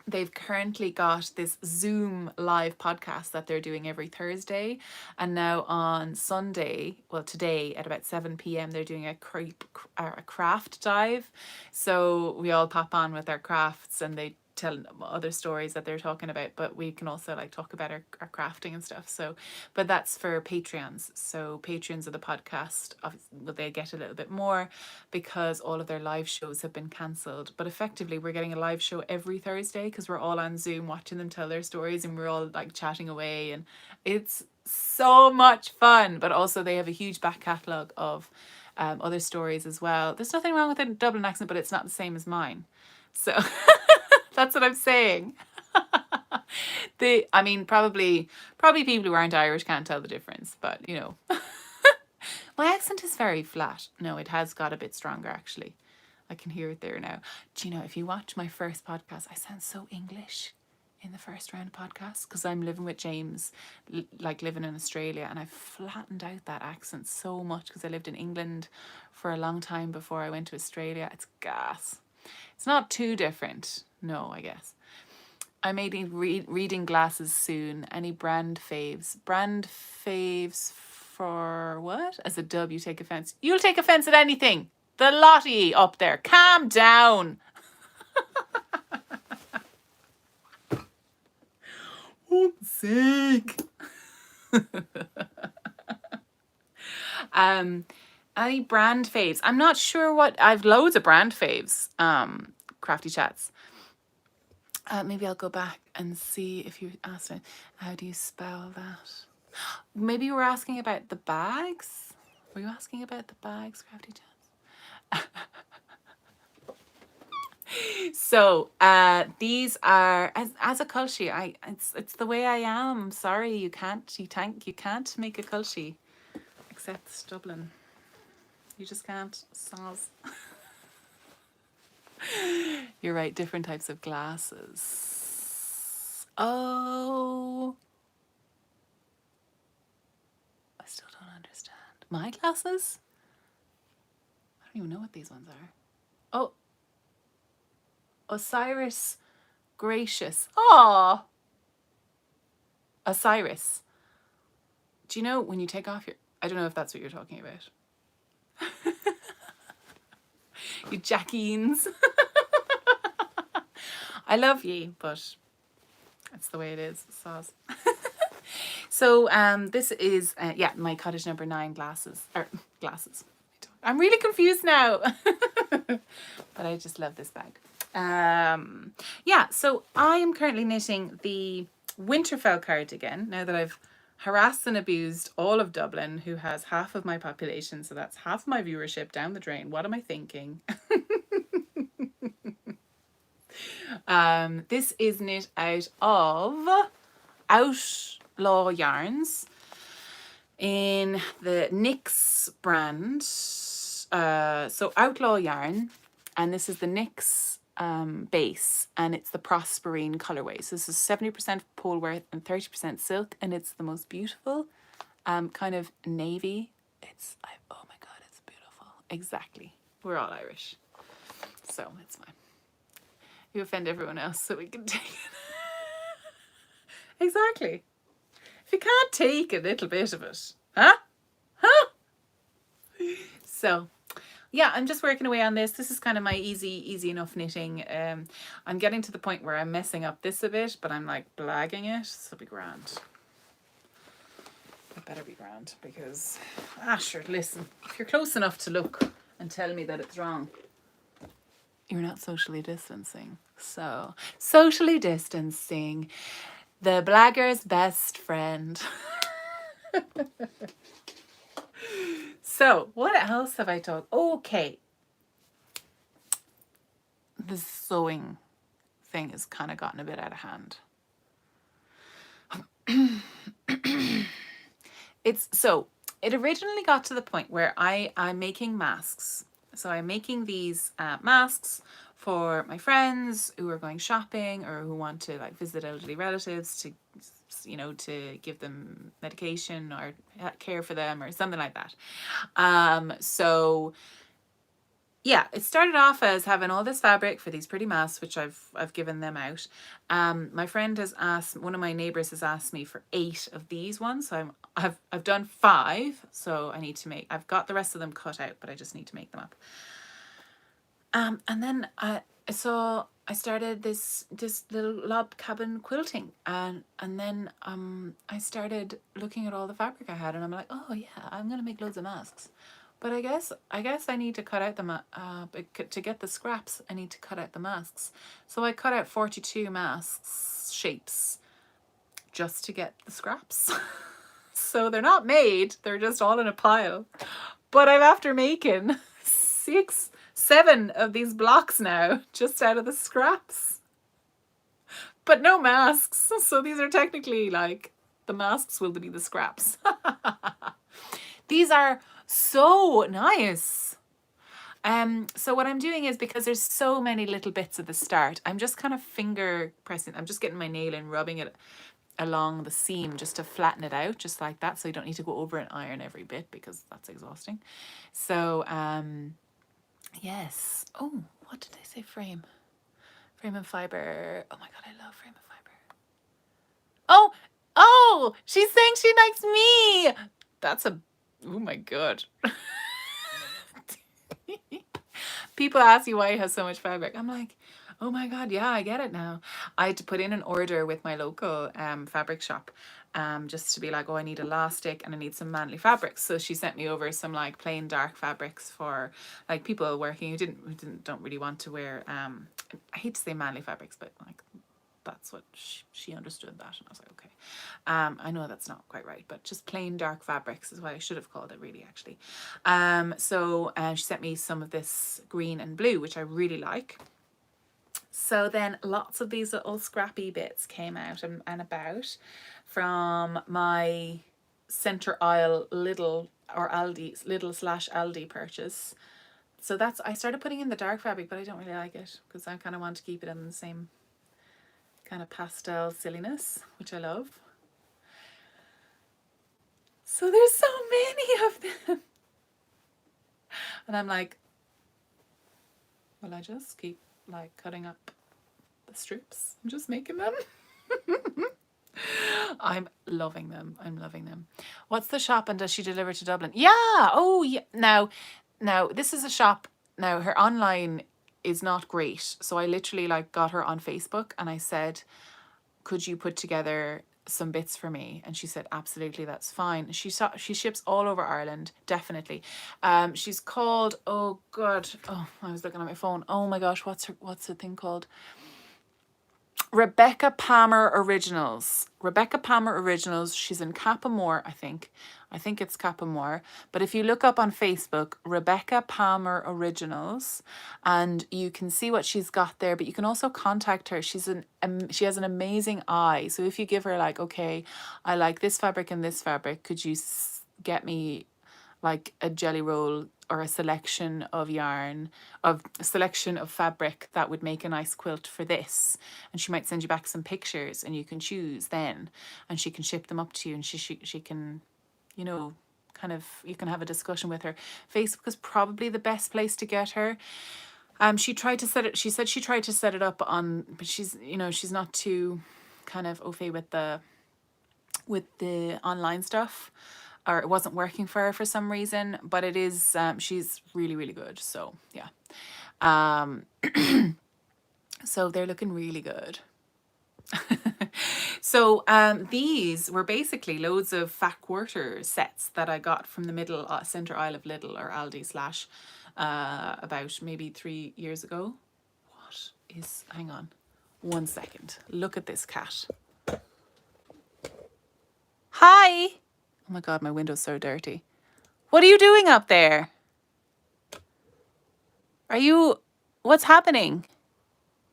they've currently got this Zoom live podcast that they're doing every Thursday. And now on Sunday, well, today at about 7 p.m, they're doing a craft dive. So we all pop on with our crafts and they tell other stories that they're talking about, but we can also like talk about our crafting and stuff. So, but that's for Patreons. So patrons of the podcast, they get a little bit more because all of their live shows have been cancelled. But effectively, we're getting a live show every Thursday because we're all on Zoom watching them tell their stories, and we're all like chatting away, and it's so much fun. But also, they have a huge back catalogue of other stories as well. There's nothing wrong with a Dublin accent, but it's not the same as mine. So that's what I'm saying. I mean, probably people who aren't Irish can't tell the difference, but you know. My accent is very flat. No, it has got a bit stronger actually. I can hear it there now. Do you know, if you watch my first podcast, I sound so English in the first round of podcasts because I'm living with James, like living in Australia, and I've flattened out that accent so much because I lived in England for a long time before I went to Australia. It's gas. It's not too different. No, I guess. I may need reading glasses soon. Any brand faves? Brand faves for what? As a dub, you take offense. You'll take offense at anything. The Lottie up there. Calm down. Oh, sick. Any brand faves? I'm not sure what. I've loads of brand faves. Crafty chats. Maybe I'll go back and see if you asked it. How do you spell that? Maybe you were asking about the bags. Were you asking about the bags, Crafty chats? So these are as a culture. It's the way I am. Sorry, you can't make a culture except Dublin. You just can't. Soz. You're right. Different types of glasses. Oh, I still don't understand. My glasses? I don't even know what these ones are. Oh. Osiris Gracious. Aw. Osiris. Do you know when you take off your... I don't know if that's what you're talking about. You Jackines. I love ye, but that's the way it is. Soz. So this is, my cottage number 9 glasses. Glasses. I'm really confused now. But I just love this bag. So I am currently knitting the Winterfell cardigan now that I've harassed and abused all of Dublin, who has half of my population, so that's half my viewership down the drain. What am I thinking? This is knit out of Outlaw Yarns in the NYX brand. So Outlaw Yarn, and this is the NYX base, and it's the Prosperine colorway. So this is 70% pole worth and 30% silk, and it's the most beautiful kind of navy. Oh my god, it's beautiful. Exactly. We're all Irish, so it's fine. You offend everyone else so we can take it. Exactly. If you can't take a little bit of it, huh? So yeah, I'm just working away on this. This is kind of my easy enough knitting. I'm getting to the point where I'm messing up this a bit, but I'm like blagging it, so it'll be grand. It better be grand, because sure, listen, if you're close enough to look and tell me that it's wrong, you're not socially distancing. So, socially distancing, the blagger's best friend. So, what else have I talked? Okay. The sewing thing has kind of gotten a bit out of hand. It originally got to the point where I'm making masks. So I'm making these masks for my friends who are going shopping or who want to like visit elderly relatives to, you know, to give them medication or care for them or something like that. So yeah, it started off as having all this fabric for these pretty masks, which I've given them out. My friend has asked, one of my neighbors has asked me for 8 of these ones. So I've done 5. So I need to make, I've got the rest of them cut out, but I just need to make them up. And then I started this little log cabin quilting, and then I started looking at all the fabric I had, and I'm like, oh yeah, I'm gonna make loads of masks. But I guess I need to cut out the to get the scraps. I need to cut out the masks. So I cut out 42 masks shapes just to get the scraps. So they're not made; they're just all in a pile. But I'm after making 7 of these blocks now, just out of the scraps. But no masks. So these are technically like the masks will be the scraps. These are so nice. So what I'm doing is, because there's so many little bits at the start, I'm just kind of finger pressing. I'm just getting my nail and rubbing it along the seam just to flatten it out, just like that. So you don't need to go over and iron every bit, because that's exhausting. So, yes. Oh, what did I say? Frame and fiber. Oh my God, I love frame and fiber. Oh, she's saying she likes me. That's a, oh my God. People ask you why you have so much fabric. I'm like, oh my God, yeah, I get it now. I had to put in an order with my local fabric shop, just to be like, oh, I need elastic and I need some manly fabrics. So she sent me over some like plain dark fabrics for like people working who don't really want to wear, I hate to say manly fabrics, but like that's what she understood that, and I was like, okay. I know that's not quite right, but just plain dark fabrics is what I should have called it, really, actually. So she sent me some of this green and blue, which I really like. So then lots of these little scrappy bits came out and about from my center aisle Lidl or Aldi, Lidl/Aldi purchase. So that's, I started putting in the dark fabric, but I don't really like it because I kind of want to keep it in the same kind of pastel silliness, which I love. So there's so many of them. And I'm like, will I just keep like cutting up the strips and just making them? I'm loving them. I'm loving them. What's the shop, and does she deliver to Dublin? Yeah. Oh, yeah. Now this is a shop. Now her online is not great. So I literally like got her on Facebook and I said, could you put together some bits for me? And she said, absolutely, that's fine. She ships all over Ireland, definitely. She's called, oh God, oh, I was looking at my phone. Oh my gosh, what's the thing called? Rebecca Palmer Originals. Rebecca Palmer Originals. She's in Capamore, I think. I think it's Capamore. But if you look up on Facebook, Rebecca Palmer Originals, and you can see what she's got there, but you can also contact her. She has an amazing eye. So if you give her like, okay, I like this fabric and this fabric, could you get me like a jelly roll or a selection of yarn, of a selection of fabric that would make a nice quilt for this, and she might send you back some pictures and you can choose then, and she can ship them up to you, and she can, you know, kind of, you can have a discussion with her. Facebook is probably the best place to get her. She tried to set it, she said she tried to set it up on, but she's, you know, she's not too kind of au fait with the online stuff. or it wasn't working for some reason, but it is, she's really, really good. So yeah. Um, so they're looking really good. So these were basically loads of fat quarter sets that I got from the middle center aisle of Lidl or Aldi slash about maybe 3 years ago. What is, hang on 1 second. Look at this cat. Hi. Oh my God, my window's so dirty. What are you doing up there? Are you, what's happening?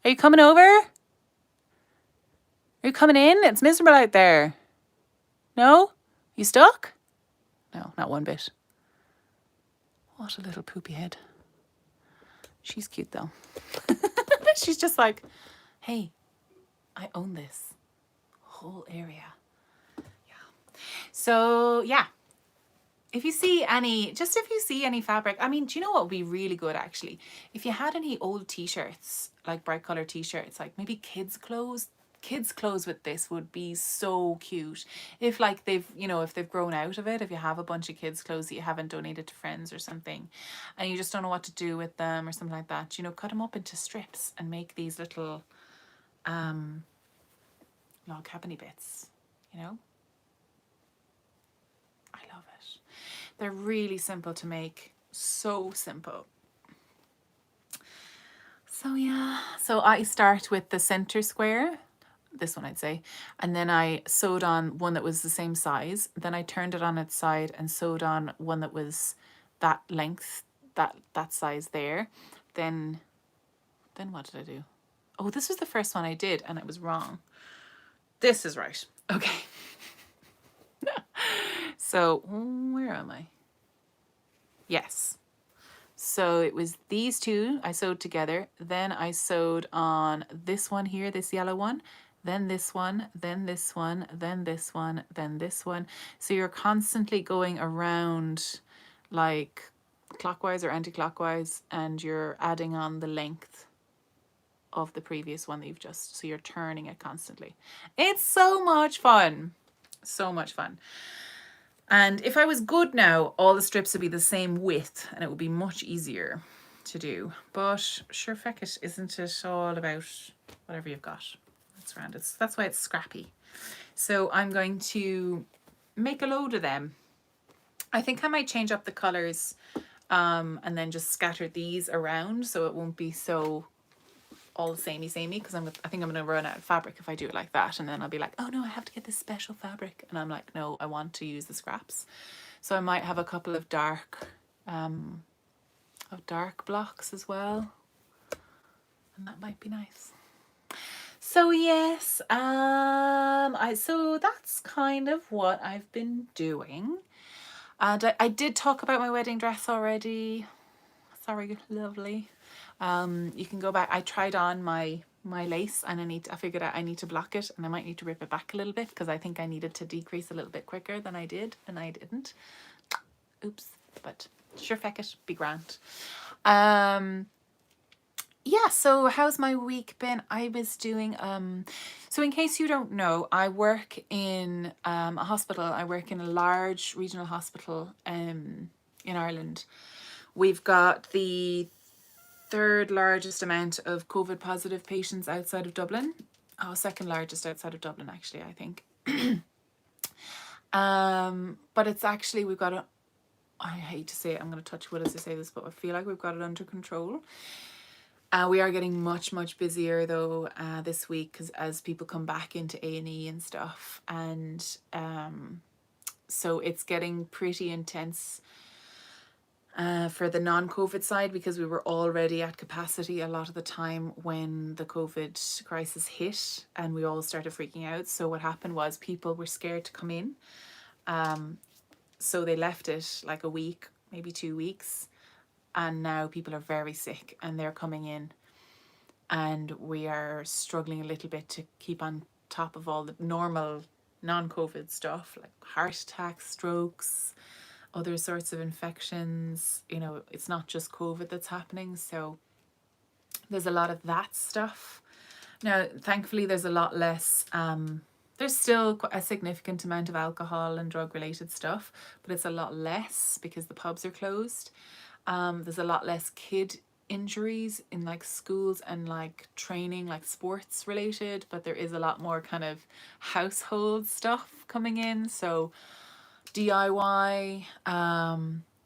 Are you coming over? Are you coming in? It's miserable out there. No? You stuck? No, not one bit. What a little poopy head. She's cute though. She's just like, hey, I own this whole area. Yeah. So yeah, if you see any fabric, I mean, do you know what would be really good actually? If you had any old t-shirts, like bright color t-shirts, like maybe kids clothes with this would be so cute. If like they've, you know, if they've grown out of it, if you have a bunch of kids clothes that you haven't donated to friends or something, and you just don't know what to do with them or something like that, you know, cut them up into strips and make these little log cabiny bits, you know. I love it. They're really simple to make, so simple. So yeah, so I start with the center square, this one I'd say, and then I sewed on one that was the same size. Then I turned it on its side and sewed on one that was that length, that size there. Then what did I do? Oh, this was the first one I did and it was wrong. This is right. Okay. So where am I? Yes. So it was these two I sewed together. Then I sewed on this one here, this yellow one, then this one, then this one, then this one, then this one. So you're constantly going around like clockwise or anti-clockwise, and you're adding on the length of the previous one that you've just, so you're turning it constantly. It's so much fun. So much fun. And if I was good now, all the strips would be the same width and it would be much easier to do. But sure feck it, isn't it all about whatever you've got? That's around it. That's why it's scrappy. So I'm going to make a load of them. I think I might change up the colours and then just scatter these around so it won't be so all samey because I think I'm going to run out of fabric if I do it like that, and then I'll be like, oh no, I have to get this special fabric, and I'm like, no, I want to use the scraps. So I might have a couple of dark blocks as well, and that might be nice. So yes, so that's kind of what I've been doing, and I did talk about my wedding dress already. Sorry, lovely. You can go back. I tried on my lace and I figured out I need to block it, and I might need to rip it back a little bit because I think I needed to decrease a little bit quicker than I did, and I didn't. Oops, but sure feck it, be grand. Yeah, so how's my week been? I was doing, so in case you don't know, I work in a hospital. I work in a large regional hospital in Ireland. We've got the third largest amount of COVID positive patients outside of Dublin. Oh, second largest outside of Dublin, actually, I think. But it's actually, we've got I hate to say it, I'm going to touch wood as I say this, but I feel like we've got it under control. We are getting much busier though this week, because as people come back into A&E and stuff, and so it's getting pretty intense for the non-COVID side, because we were already at capacity a lot of the time when the COVID crisis hit and we all started freaking out. So what happened was people were scared to come in. So they left it like a week, maybe 2 weeks. And now people are very sick and they're coming in. And we are struggling a little bit to keep on top of all the normal non-COVID stuff, like heart attacks, strokes, other sorts of infections. You know, it's not just COVID that's happening, so there's a lot of that stuff. Now, thankfully, there's a lot less There's still a significant amount of alcohol and drug related stuff, but it's a lot less because the pubs are closed. There's a lot less kid injuries in like schools and like training, like sports related, but there is a lot more kind of household stuff coming in. So DIY,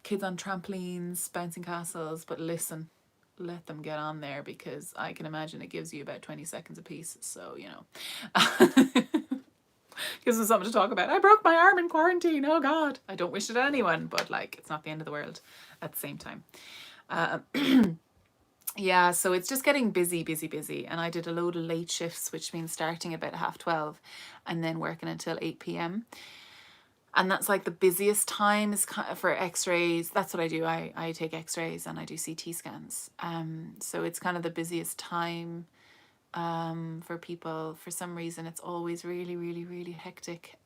kids on trampolines, bouncing castles. But listen, let them get on there because I can imagine it gives you about 20 seconds a piece. So, you know, gives them something to talk about. I broke my arm in quarantine. Oh God. I don't wish it on anyone, but like, it's not the end of the world at the same time. Yeah, so it's just getting busy, busy, busy. And I did a load of late shifts, which means starting about 12:30 and then working until 8 p.m. And that's like the busiest time is for x-rays. That's what I do. I take x-rays and I do CT scans. So it's kind of the busiest time for people. For some reason, it's always really, really, really hectic.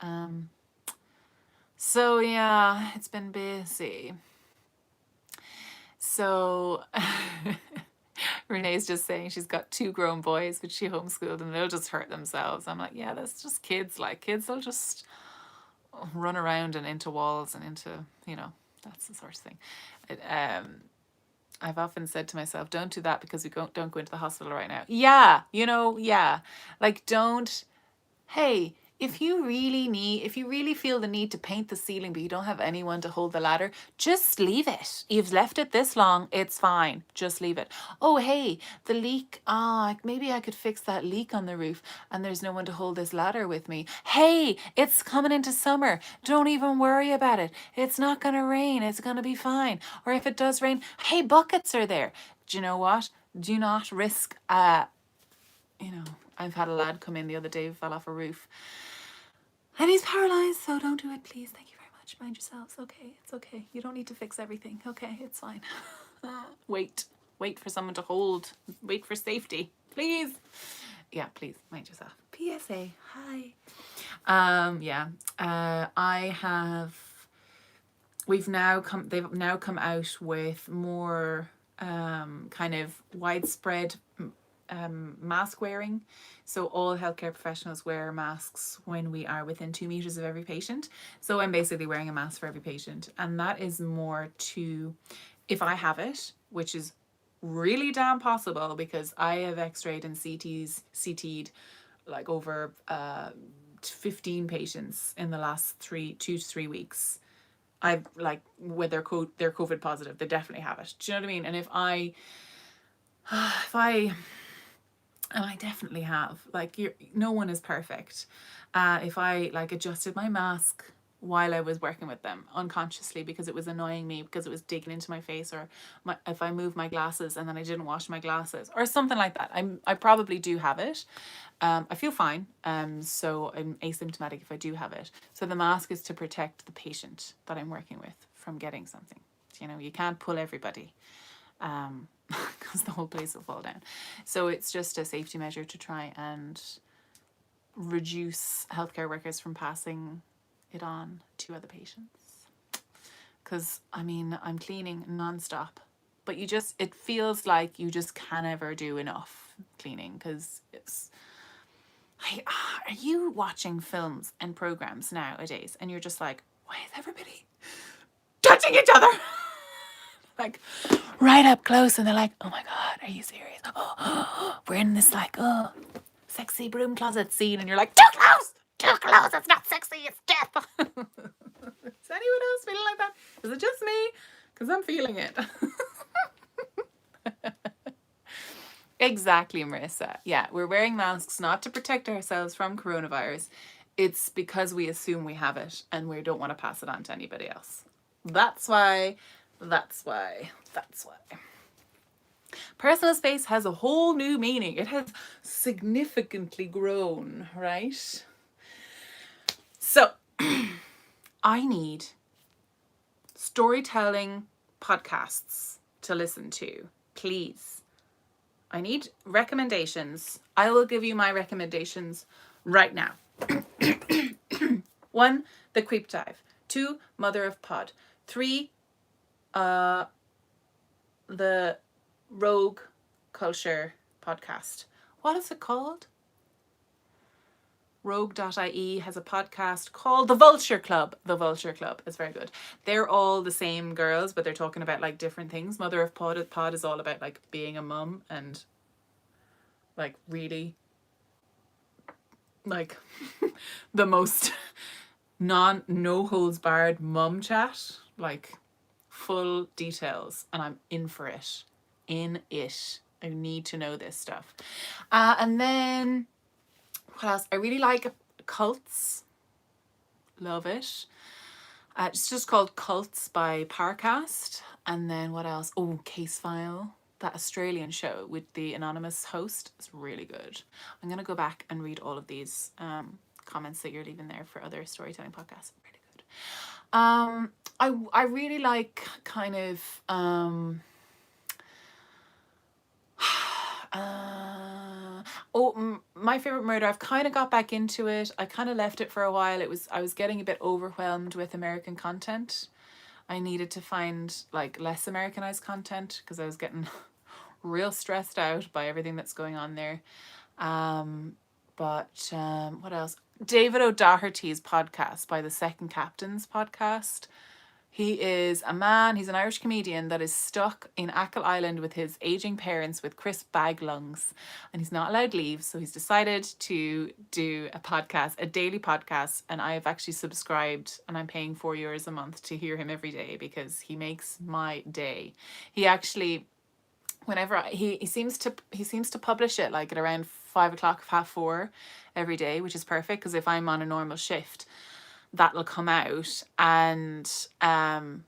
So yeah, it's been busy. So Renee's just saying she's got 2 grown boys, which she homeschooled, and they'll just hurt themselves. I'm like, yeah, that's just kids. Like, kids will just run around and into walls and into, you know, that's the sort of thing. I've often said to myself, don't do that because we don't go into the hospital right now. Yeah, you know, yeah. Like, don't, hey, if you really feel the need to paint the ceiling but you don't have anyone to hold the ladder, just leave it. You've left it this long, it's fine. Just leave it. Oh, hey, the leak, maybe I could fix that leak on the roof and there's no one to hold this ladder with me. Hey, it's coming into summer. Don't even worry about it. It's not going to rain. It's going to be fine. Or if it does rain, hey, buckets are there. Do you know what? Do not risk, you know, I've had a lad come in the other day who fell off a roof. And he's paralyzed, so don't do it, please. Thank you very much. Mind yourselves. Okay, it's okay. You don't need to fix everything. Okay, it's fine. Wait for someone to hold. Wait for safety, please. Yeah, please mind yourself. PSA. Hi. They've now come out with more kind of widespread mask wearing. So all healthcare professionals wear masks when we are within 2 meters of every patient. So I'm basically wearing a mask for every patient. And that is more to, if I have it, which is really damn possible because I have x-rayed and CT'd like over 15 patients in the last 2 to 3 weeks. I've like, with they're COVID positive, they definitely have it. Do you know what I mean? And if I and I definitely have, like, no one is perfect. If I like adjusted my mask while I was working with them unconsciously because it was annoying me because it was digging into my face, or if I moved my glasses and then I didn't wash my glasses or something like that, I probably do have it. I feel fine. So I'm asymptomatic if I do have it. So the mask is to protect the patient that I'm working with from getting something. You know, you can't pull everybody. Because the whole place will fall down. So it's just a safety measure to try and reduce healthcare workers from passing it on to other patients. Because, I mean, I'm cleaning nonstop. But it feels like you just can never do enough cleaning because it's... Are you watching films and programs nowadays and you're just like, why is everybody touching each other? Like right up close, and they're like, oh my God, are you serious? Oh, we're in this like, sexy broom closet scene, and you're like, too close, it's not sexy, it's death. Is anyone else feeling like that? Is it just me? Because I'm feeling it. Exactly, Marissa. Yeah, we're wearing masks not to protect ourselves from coronavirus. It's because we assume we have it and we don't want to pass it on to anybody else. That's why. Personal space has a whole new meaning. It has significantly grown, right? So, I need storytelling podcasts to listen to, please. I need recommendations. I will give you my recommendations right now. 1, The Creep Dive. 2, Mother of Pod. 3, the Rogue Culture podcast. What is it called? Rogue.ie has a podcast called The Vulture Club. The Vulture Club is very good. They're all the same girls, but they're talking about like different things. Mother of Pod is all about like being a mum and like really like the most no holds barred mum chat, like full details, and I'm in for it. I need to know this stuff. And then what else? I really like Cults. Love it. It's just called Cults by Parcast. And then what else? Oh, Case File. That Australian show with the anonymous host is really good. I'm going to go back and read all of these comments that you're leaving there for other storytelling podcasts. Really good. I really like kind of my favorite murder. I've kind of got back into it. I kind of left it for a while. I was getting a bit overwhelmed with American content. I needed to find like less Americanized content because I was getting real stressed out by everything that's going on there. But what else? David O'Doherty's podcast, by the Second Captains podcast. He is a man, he's an Irish comedian that is stuck in Achill Island with his aging parents with crisp bag lungs. And he's not allowed to leave, so he's decided to do a podcast, a daily podcast. And I've actually subscribed and I'm paying €4 a month to hear him every day because he makes my day. He actually, whenever he seems to publish it like at around 5 o'clock, 4:30 every day, which is perfect because if I'm on a normal shift, that'll come out and I'll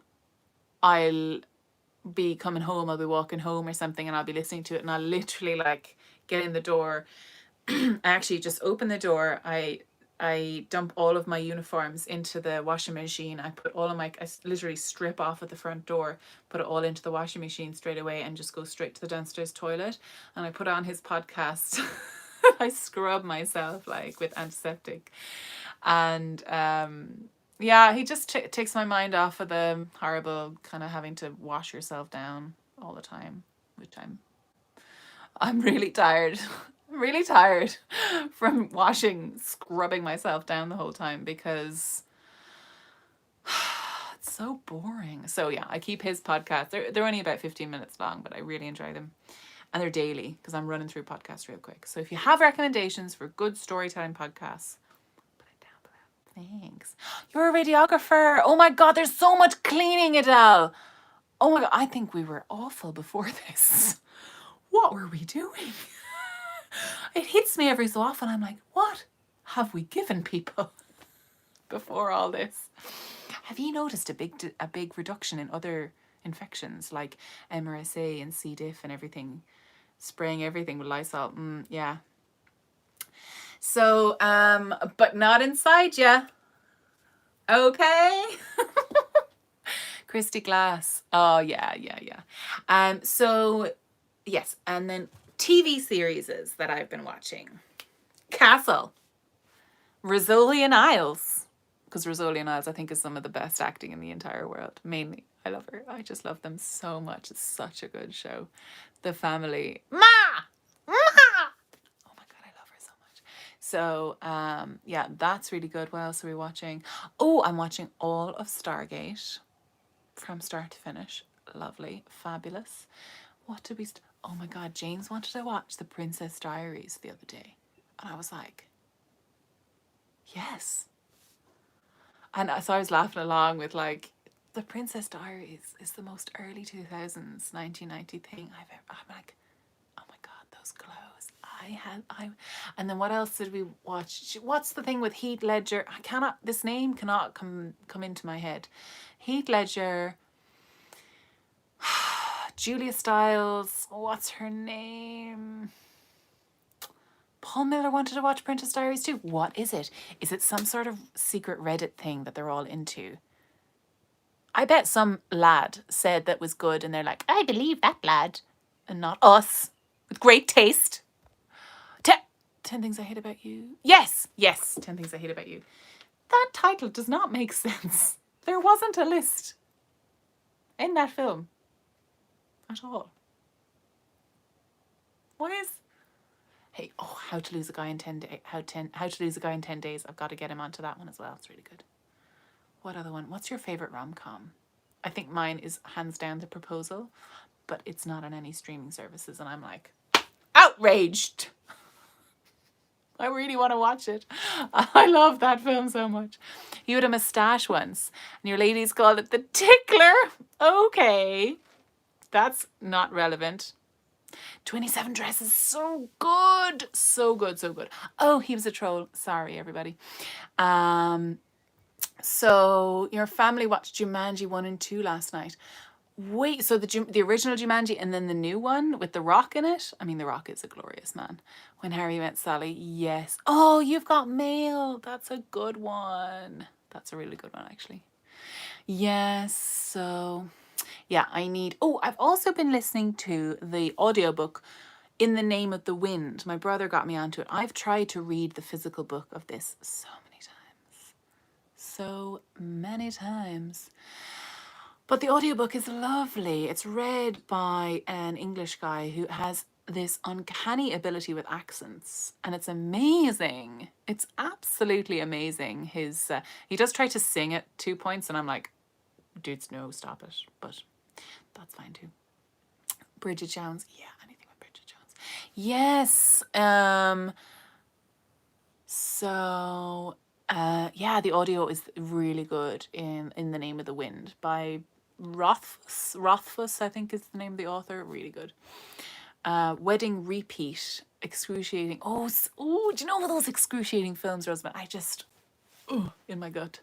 be coming home, I'll be walking home or something and I'll be listening to it and I'll literally like get in the door. I actually just open the door, I dump all of my uniforms into the washing machine. I literally strip off at the front door, put it all into the washing machine straight away and just go straight to the downstairs toilet. And I put on his podcast. I scrub myself like with antiseptic. And yeah, he just takes my mind off of the horrible kind of having to wash yourself down all the time, which I'm really tired. I'm really tired from scrubbing myself down the whole time because it's so boring. So yeah, I keep his podcast. They're only about 15 minutes long, but I really enjoy them. And they're daily because I'm running through podcasts real quick. So if you have recommendations for good storytelling podcasts, put it down below. Thanks. You're a radiographer. Oh my God, there's so much cleaning, Adele. Oh my God, I think we were awful before this. What were we doing? It hits me every so often. I'm like, what have we given people before all this? Have you noticed a big reduction in other infections like MRSA and C. diff and everything? Spraying everything with Lysol. Yeah. So, but not inside ya. Okay. Christy Glass. Oh, yeah. So, yes. And then TV series that I've been watching. Castle. Rizzoli and Isles. Because Rizzoli and Isles, I think, is some of the best acting in the entire world. Mainly. I love her. I just love them so much. It's such a good show. The family. Ma! Oh my God, I love her so much. So, yeah, that's really good. What else are we watching? Oh, I'm watching all of Stargate from start to finish. Lovely. Fabulous. What did we... oh my God, James wanted to watch The Princess Diaries the other day. And I was like, yes. And so I was laughing along with like, The Princess Diaries is the most early 2000s, 1990 thing I've ever... I'm like, oh my God, those clothes. And then what else did we watch? What's the thing with Heath Ledger? This name cannot come into my head. Heath Ledger, Julia Stiles, what's her name? Paul Miller wanted to watch Princess Diaries too. What is it? Is it some sort of secret Reddit thing that they're all into? I bet some lad said that was good and they're like, I believe that lad. And not us. With great taste. 10 Things I Hate About You. Yes, 10 Things I Hate About You. That title does not make sense. There wasn't a list in that film at all. Why is... Hey, oh, How to Lose a Guy in 10 Days. How to Lose a Guy in 10 Days. I've got to get him onto that one as well. It's really good. What other one? What's your favorite rom-com? I think mine is hands down The Proposal, but it's not on any streaming services, and I'm like outraged. I really want to watch it. I love that film so much. You had a moustache once, and your ladies called it the tickler. Okay, that's not relevant. 27 Dresses, so good. So good, so good. Oh, he was a troll. Sorry, everybody. So your family watched Jumanji 1 and 2 last night. Wait, so the original Jumanji and then the new one with The Rock in it? I mean, The Rock is a glorious man. When Harry Met Sally, yes. Oh, You've Got Mail. That's a good one. That's a really good one, actually. Yes, so yeah, I've also been listening to the audiobook In the Name of the Wind. My brother got me onto it. I've tried to read the physical book of this so many times. So many times. But the audiobook is lovely. It's read by an English guy who has this uncanny ability with accents, and it's amazing. It's absolutely amazing. He does try to sing at 2 points, and I'm like, dudes, no, stop it. But that's fine too. Bridget Jones, yeah, anything with Bridget Jones. Yes. Yeah, the audio is really good in The Name of the Wind by Rothfuss, I think is the name of the author. Really good. Wedding Repeat, excruciating. Oh, do you know all those excruciating films, Rosamund? I just, in my gut.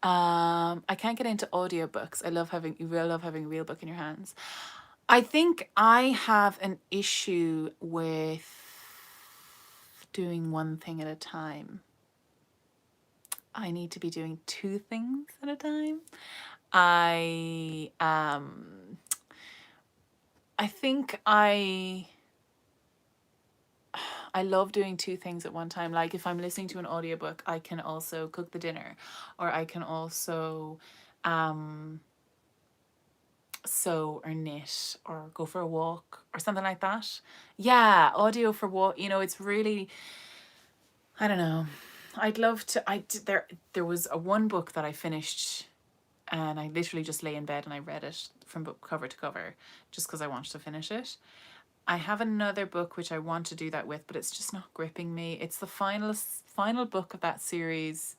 I can't get into audiobooks. I love having a real book in your hands. I think I have an issue with doing one thing at a time. I need to be doing two things at a time. I think I love doing two things at one time. Like if I'm listening to an audiobook, I can also cook the dinner, or I can also sew or knit or go for a walk or something like that. Yeah, audio for walk, it's really, I don't know. I'd love to. There was one book that I finished, and I literally just lay in bed and I read it from book cover to cover just because I wanted to finish it. I have another book which I want to do that with, but it's just not gripping me. It's the final book of that series,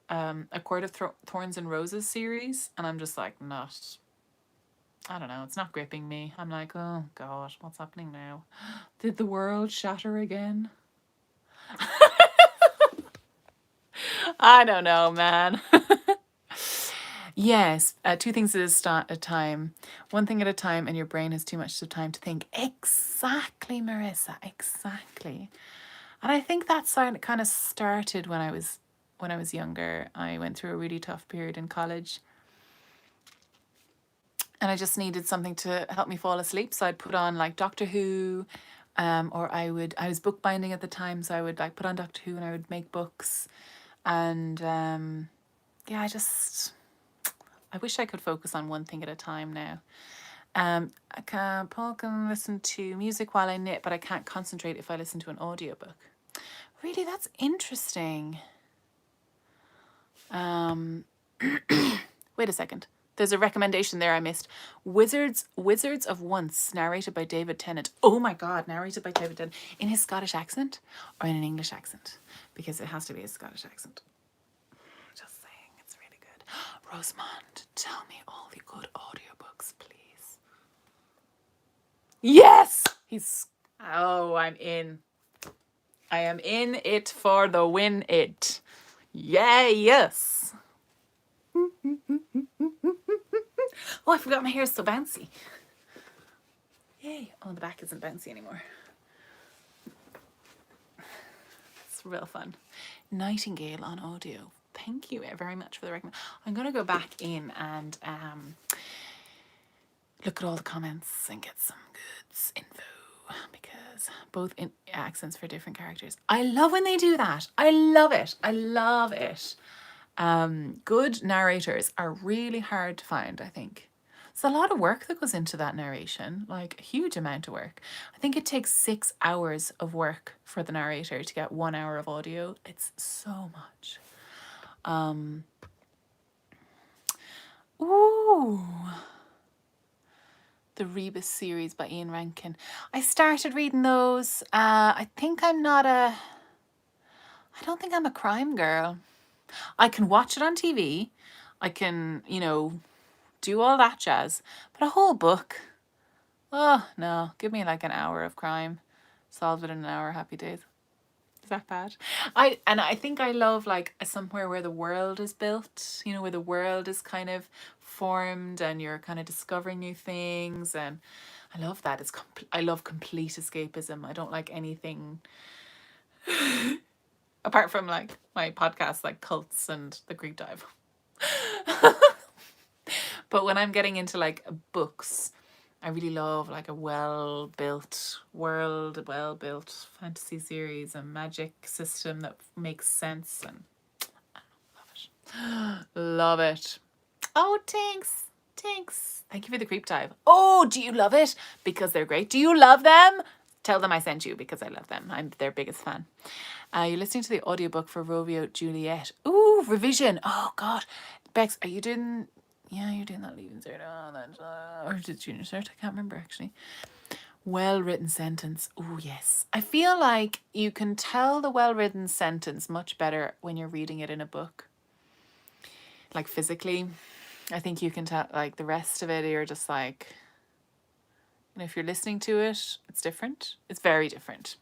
A Court of Thorns and Roses series, and I'm just like, I don't know, it's not gripping me. I'm like, oh God, what's happening now? Did the world shatter again? I don't know, man. Yes, two things at a time. One thing at a time, and your brain has too much time to think. Exactly, Marissa, exactly. And I think that kind of started when I was younger. I went through a really tough period in college, and I just needed something to help me fall asleep. So I'd put on like Doctor Who, or I was bookbinding at the time, so I would like put on Doctor Who and I would make books. And yeah, I wish I could focus on one thing at a time now. Paul can listen to music while I knit, but I can't concentrate if I listen to an audiobook. Really, that's interesting. Wait a second. There's a recommendation there I missed. Wizards of Once, narrated by David Tennant. Oh my God, narrated by David Tennant. In his Scottish accent or in an English accent? Because it has to be a Scottish accent. Just saying, it's really good. Rosamund, tell me all the good audiobooks, please. Yes! I'm in. I am in it for the win it. Yes. Oh, I forgot my hair is so bouncy. Yay. Oh, the back isn't bouncy anymore. It's real fun. Nightingale on audio. Thank you very much for the recommend. I'm going to go back in and look at all the comments and get some good info, because both in accents for different characters. I love when they do that. I love it. I love it. Good narrators are really hard to find, I think. It's a lot of work that goes into that narration, like a huge amount of work. I think it takes 6 hours of work for the narrator to get 1 hour of audio. It's so much. Ooh. The Rebus series by Ian Rankin. I started reading those. I don't think I'm a crime girl. I can watch it on TV. I can, do all that jazz. But a whole book, oh no, give me like an hour of crime. Solve it in an hour, happy days. Is that bad? I think I love like somewhere where the world is built, where the world is kind of formed and you're kind of discovering new things, and I love that. I love complete escapism. I don't like anything apart from like my podcast, like cults and the Greek dive. But when I'm getting into like books, I really love like a well-built world, a well-built fantasy series, a magic system that makes sense, and I love it. Love it. Oh, thanks. Thanks. Thank you for the creep dive. Oh, do you love it? Because they're great. Do you love them? Tell them I sent you because I love them. I'm their biggest fan. You're listening to the audiobook for Romeo and Juliet. Ooh, revision. Oh, God. Bex, are you doing... Yeah, you're doing that leaving cert. Oh, that's, or is it junior cert? I can't remember, actually. Well-written sentence. Oh, yes. I feel like you can tell the well-written sentence much better when you're reading it in a book. Like, physically. I think you can tell, like, the rest of it, you're just like... And if you're listening to it, it's different. It's very different.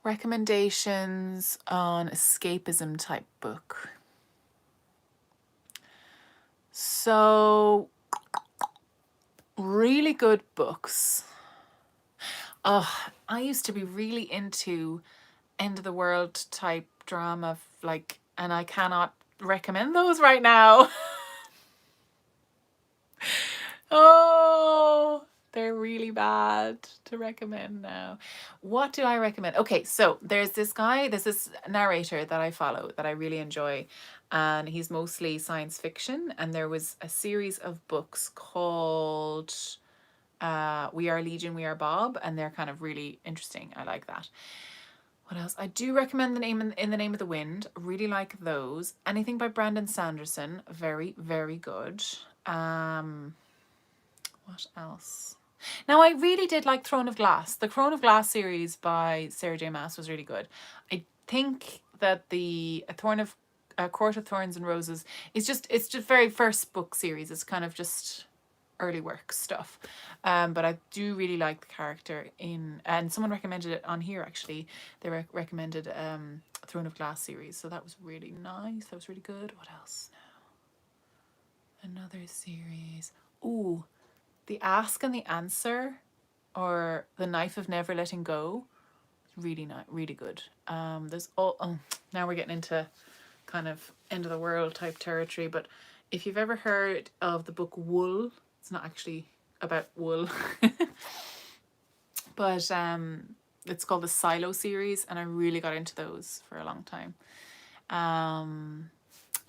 Recommendations on escapism type book. So, really good books. Oh, I used to be really into end of the world type drama, like, and I cannot recommend those right now. Oh, they're really bad to recommend now. What do I recommend? Okay, so there's this narrator that I follow that I really enjoy, and he's mostly science fiction, and there was a series of books called We Are Legion, We Are Bob, and they're kind of really interesting. I like that. What else? I do recommend In the Name of the Wind. Really like those. Anything by Brandon Sanderson, very, very good. What else? Now, I really did like Throne of Glass. The Throne of Glass series by Sarah J. Maas was really good. I think that the Court of Thorns and Roses it's just very first book series. It's kind of just early work stuff. But I do really like the character and someone recommended it on here, actually. They recommended Throne of Glass series. So that was really nice. That was really good. What else now? Another series. Ooh. The Ask and the Answer, or The Knife of Never Letting Go, really nice, really good. Now we're getting into kind of end of the world type territory, but if you've ever heard of the book Wool, it's not actually about wool, but it's called the Silo series, and I really got into those for a long time.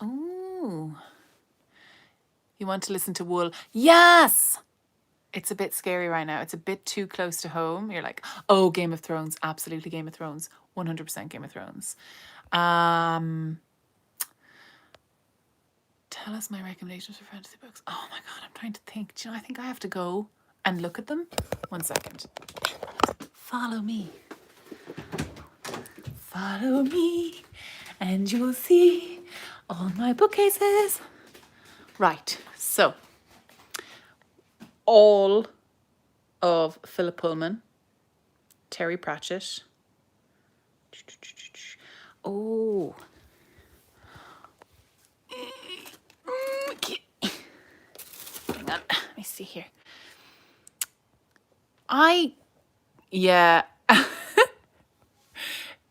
Ooh, you want to listen to Wool? Yes. It's a bit scary right now. It's a bit too close to home. You're like, oh, Game of Thrones. Absolutely Game of Thrones. 100% Game of Thrones. Tell us my recommendations for fantasy books. Oh my God, I'm trying to think. Do you know, I think I have to go and look at them. 1 second. Follow me. Follow me and you'll see all my bookcases. Right, so... all of Philip Pullman, Terry Pratchett. Oh. Hang on, let me see here. Yeah.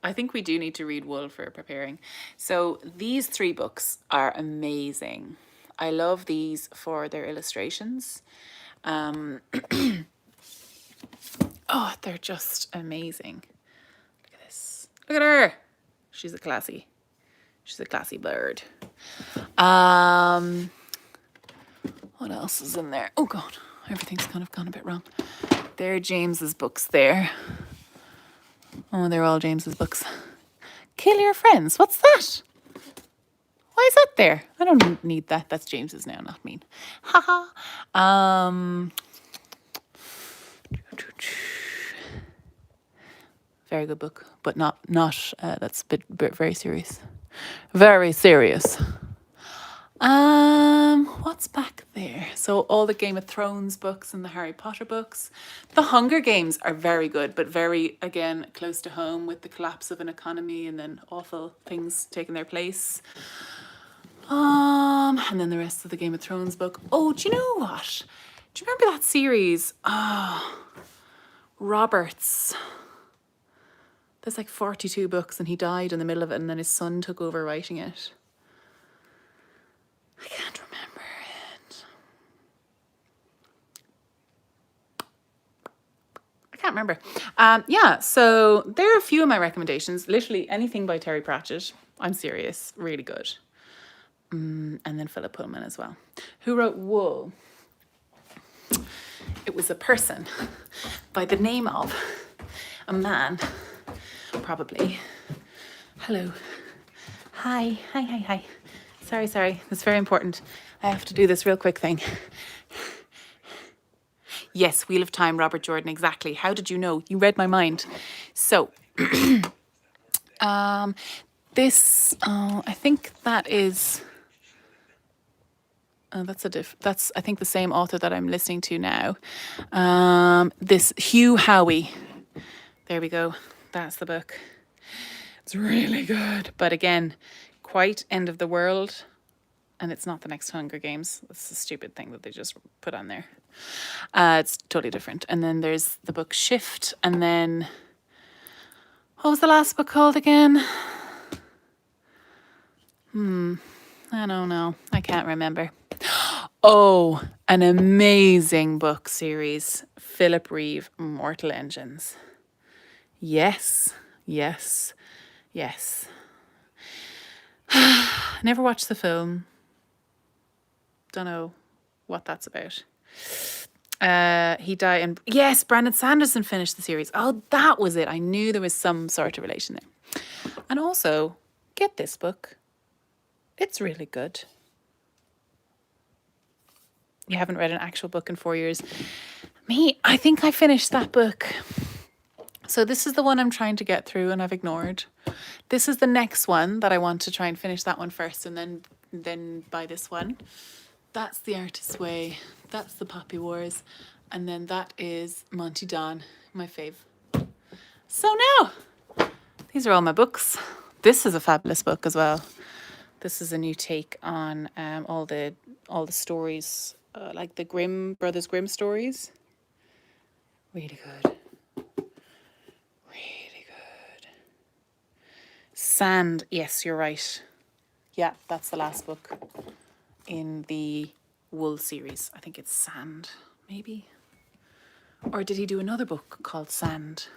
I think we do need to read Wool for preparing. So these 3 books are amazing. I love these for their illustrations. Oh, they're just amazing. Look at this. Look at her. She's a classy bird. What What else is in there? Oh God, everything's kind of gone a bit wrong. There are James's books there. Oh, they're all James's books. Kill your friends. What's that? Why is that there? I don't need that. That's James's now, not mine. Haha. Very good book, but not that's a bit very serious. Very serious. What's back there? So all the Game of Thrones books and the Harry Potter books. The Hunger Games are very good, but very, again, close to home with the collapse of an economy and then awful things taking their place. And then the rest of the Game of Thrones book. Oh, do you know what? Do you remember that series? Roberts. There's like 42 books and he died in the middle of it and then his son took over writing it. I can't remember it. I can't remember. Yeah, so there are a few of my recommendations. Literally anything by Terry Pratchett. I'm serious. Really good. And then Philip Pullman as well. Who wrote Wool? It was a person by the name of a man, probably. Hello. Hi. Sorry. It's very important. I have to do this real quick thing. Yes, Wheel of Time, Robert Jordan, exactly. How did you know? You read my mind. So, this, I think that is... that's I think the same author that I'm listening to now. This Hugh Howey. There we go. That's the book. It's really good. But again, quite end of the world. And it's not the next Hunger Games. It's a stupid thing that they just put on there. It's totally different. And then there's the book Shift. And then, what was the last book called again? I don't know. I can't remember. Oh, an amazing book series. Philip Reeve, Mortal Engines. Yes. Never watched the film. Don't know what that's about. He died and yes, Brandon Sanderson finished the series. Oh, that was it. I knew there was some sort of relation there. And also, get this book. It's really good. You haven't read an actual book in 4 years. Me, I think I finished that book. So this is the one I'm trying to get through and I've ignored. This is the next one that I want to try and finish that one first and then buy this one. That's The Artist's Way. That's The Poppy Wars. And then that is Monty Don, my fave. So now, these are all my books. This is a fabulous book as well. This is a new take on all the stories, like the Brothers Grimm stories. Really good. Really good. Sand. Yes, you're right. Yeah, that's the last book in the Wool series. I think it's Sand, maybe. Or did he do another book called Sand?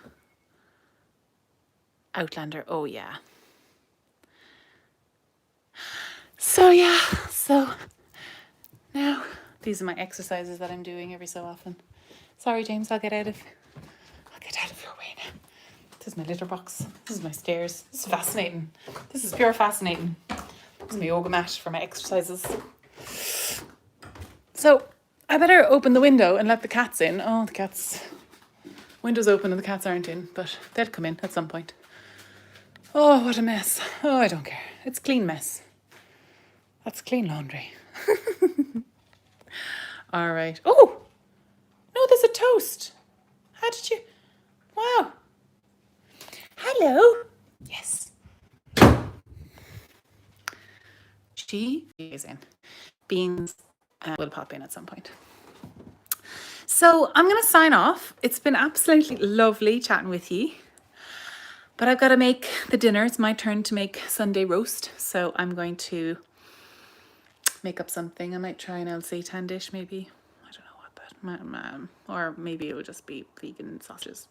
Outlander. Oh, yeah. So now these are my exercises that I'm doing every so often. Sorry, James, I'll get out of your way now. This is my litter box. This is my stairs. This is fascinating. This is pure fascinating. This is my yoga mat for my exercises. So I better open the window and let the cats in. Oh, the cats. Window's open and the cats aren't in, but they'll come in at some point. Oh, what a mess. Oh, I don't care. It's a clean mess. That's clean laundry. All right. Oh, no, there's a toast. How did you? Wow. Hello. Yes. She is in. Beans will pop in at some point. So I'm going to sign off. It's been absolutely lovely chatting with you. But I've got to make the dinner. It's my turn to make Sunday roast. So I'm going to make up something. I might try an Seitan dish maybe. I don't know what that, or maybe it would just be vegan sausages.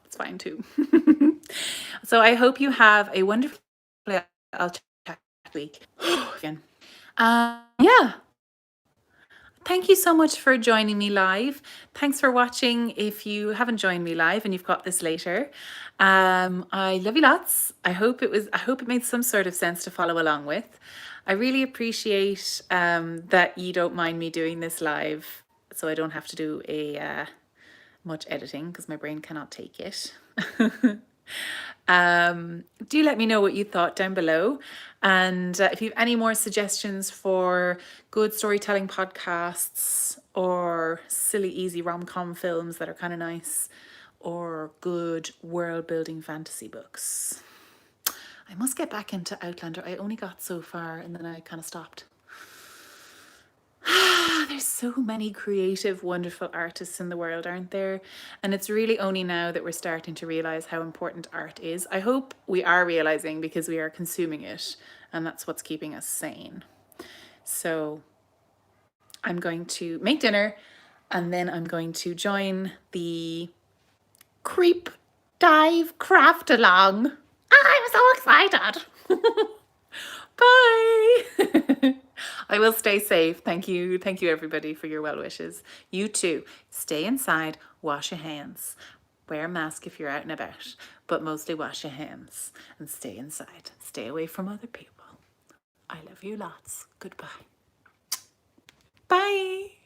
It's fine too. So I hope you have a wonderful day. I'll chat next week again. Yeah. thank you so much for joining me live. Thanks for watching. If you haven't joined me live and you've got this later, I love you lots. I hope it made some sort of sense to follow along with. I really appreciate that you don't mind me doing this live, so I don't have to do a much editing because my brain cannot take it. Do let me know what you thought down below, and if you have any more suggestions for good storytelling podcasts or silly easy rom-com films that are kind of nice, or good world building fantasy books. I must get back into Outlander. I only got so far and then I kind of stopped. There's so many creative, wonderful artists in the world, aren't there? And it's really only now that we're starting to realize how important art is. I hope we are realizing because we are consuming it, and that's what's keeping us sane. So I'm going to make dinner, and then I'm going to join the creep dive craft along. I'm so excited. Bye. I will stay safe. Thank you everybody for your well wishes. You too. Stay inside, wash your hands, wear a mask if you're out and about, but mostly wash your hands and stay inside. Stay away from other people. I love you lots. Goodbye. Bye.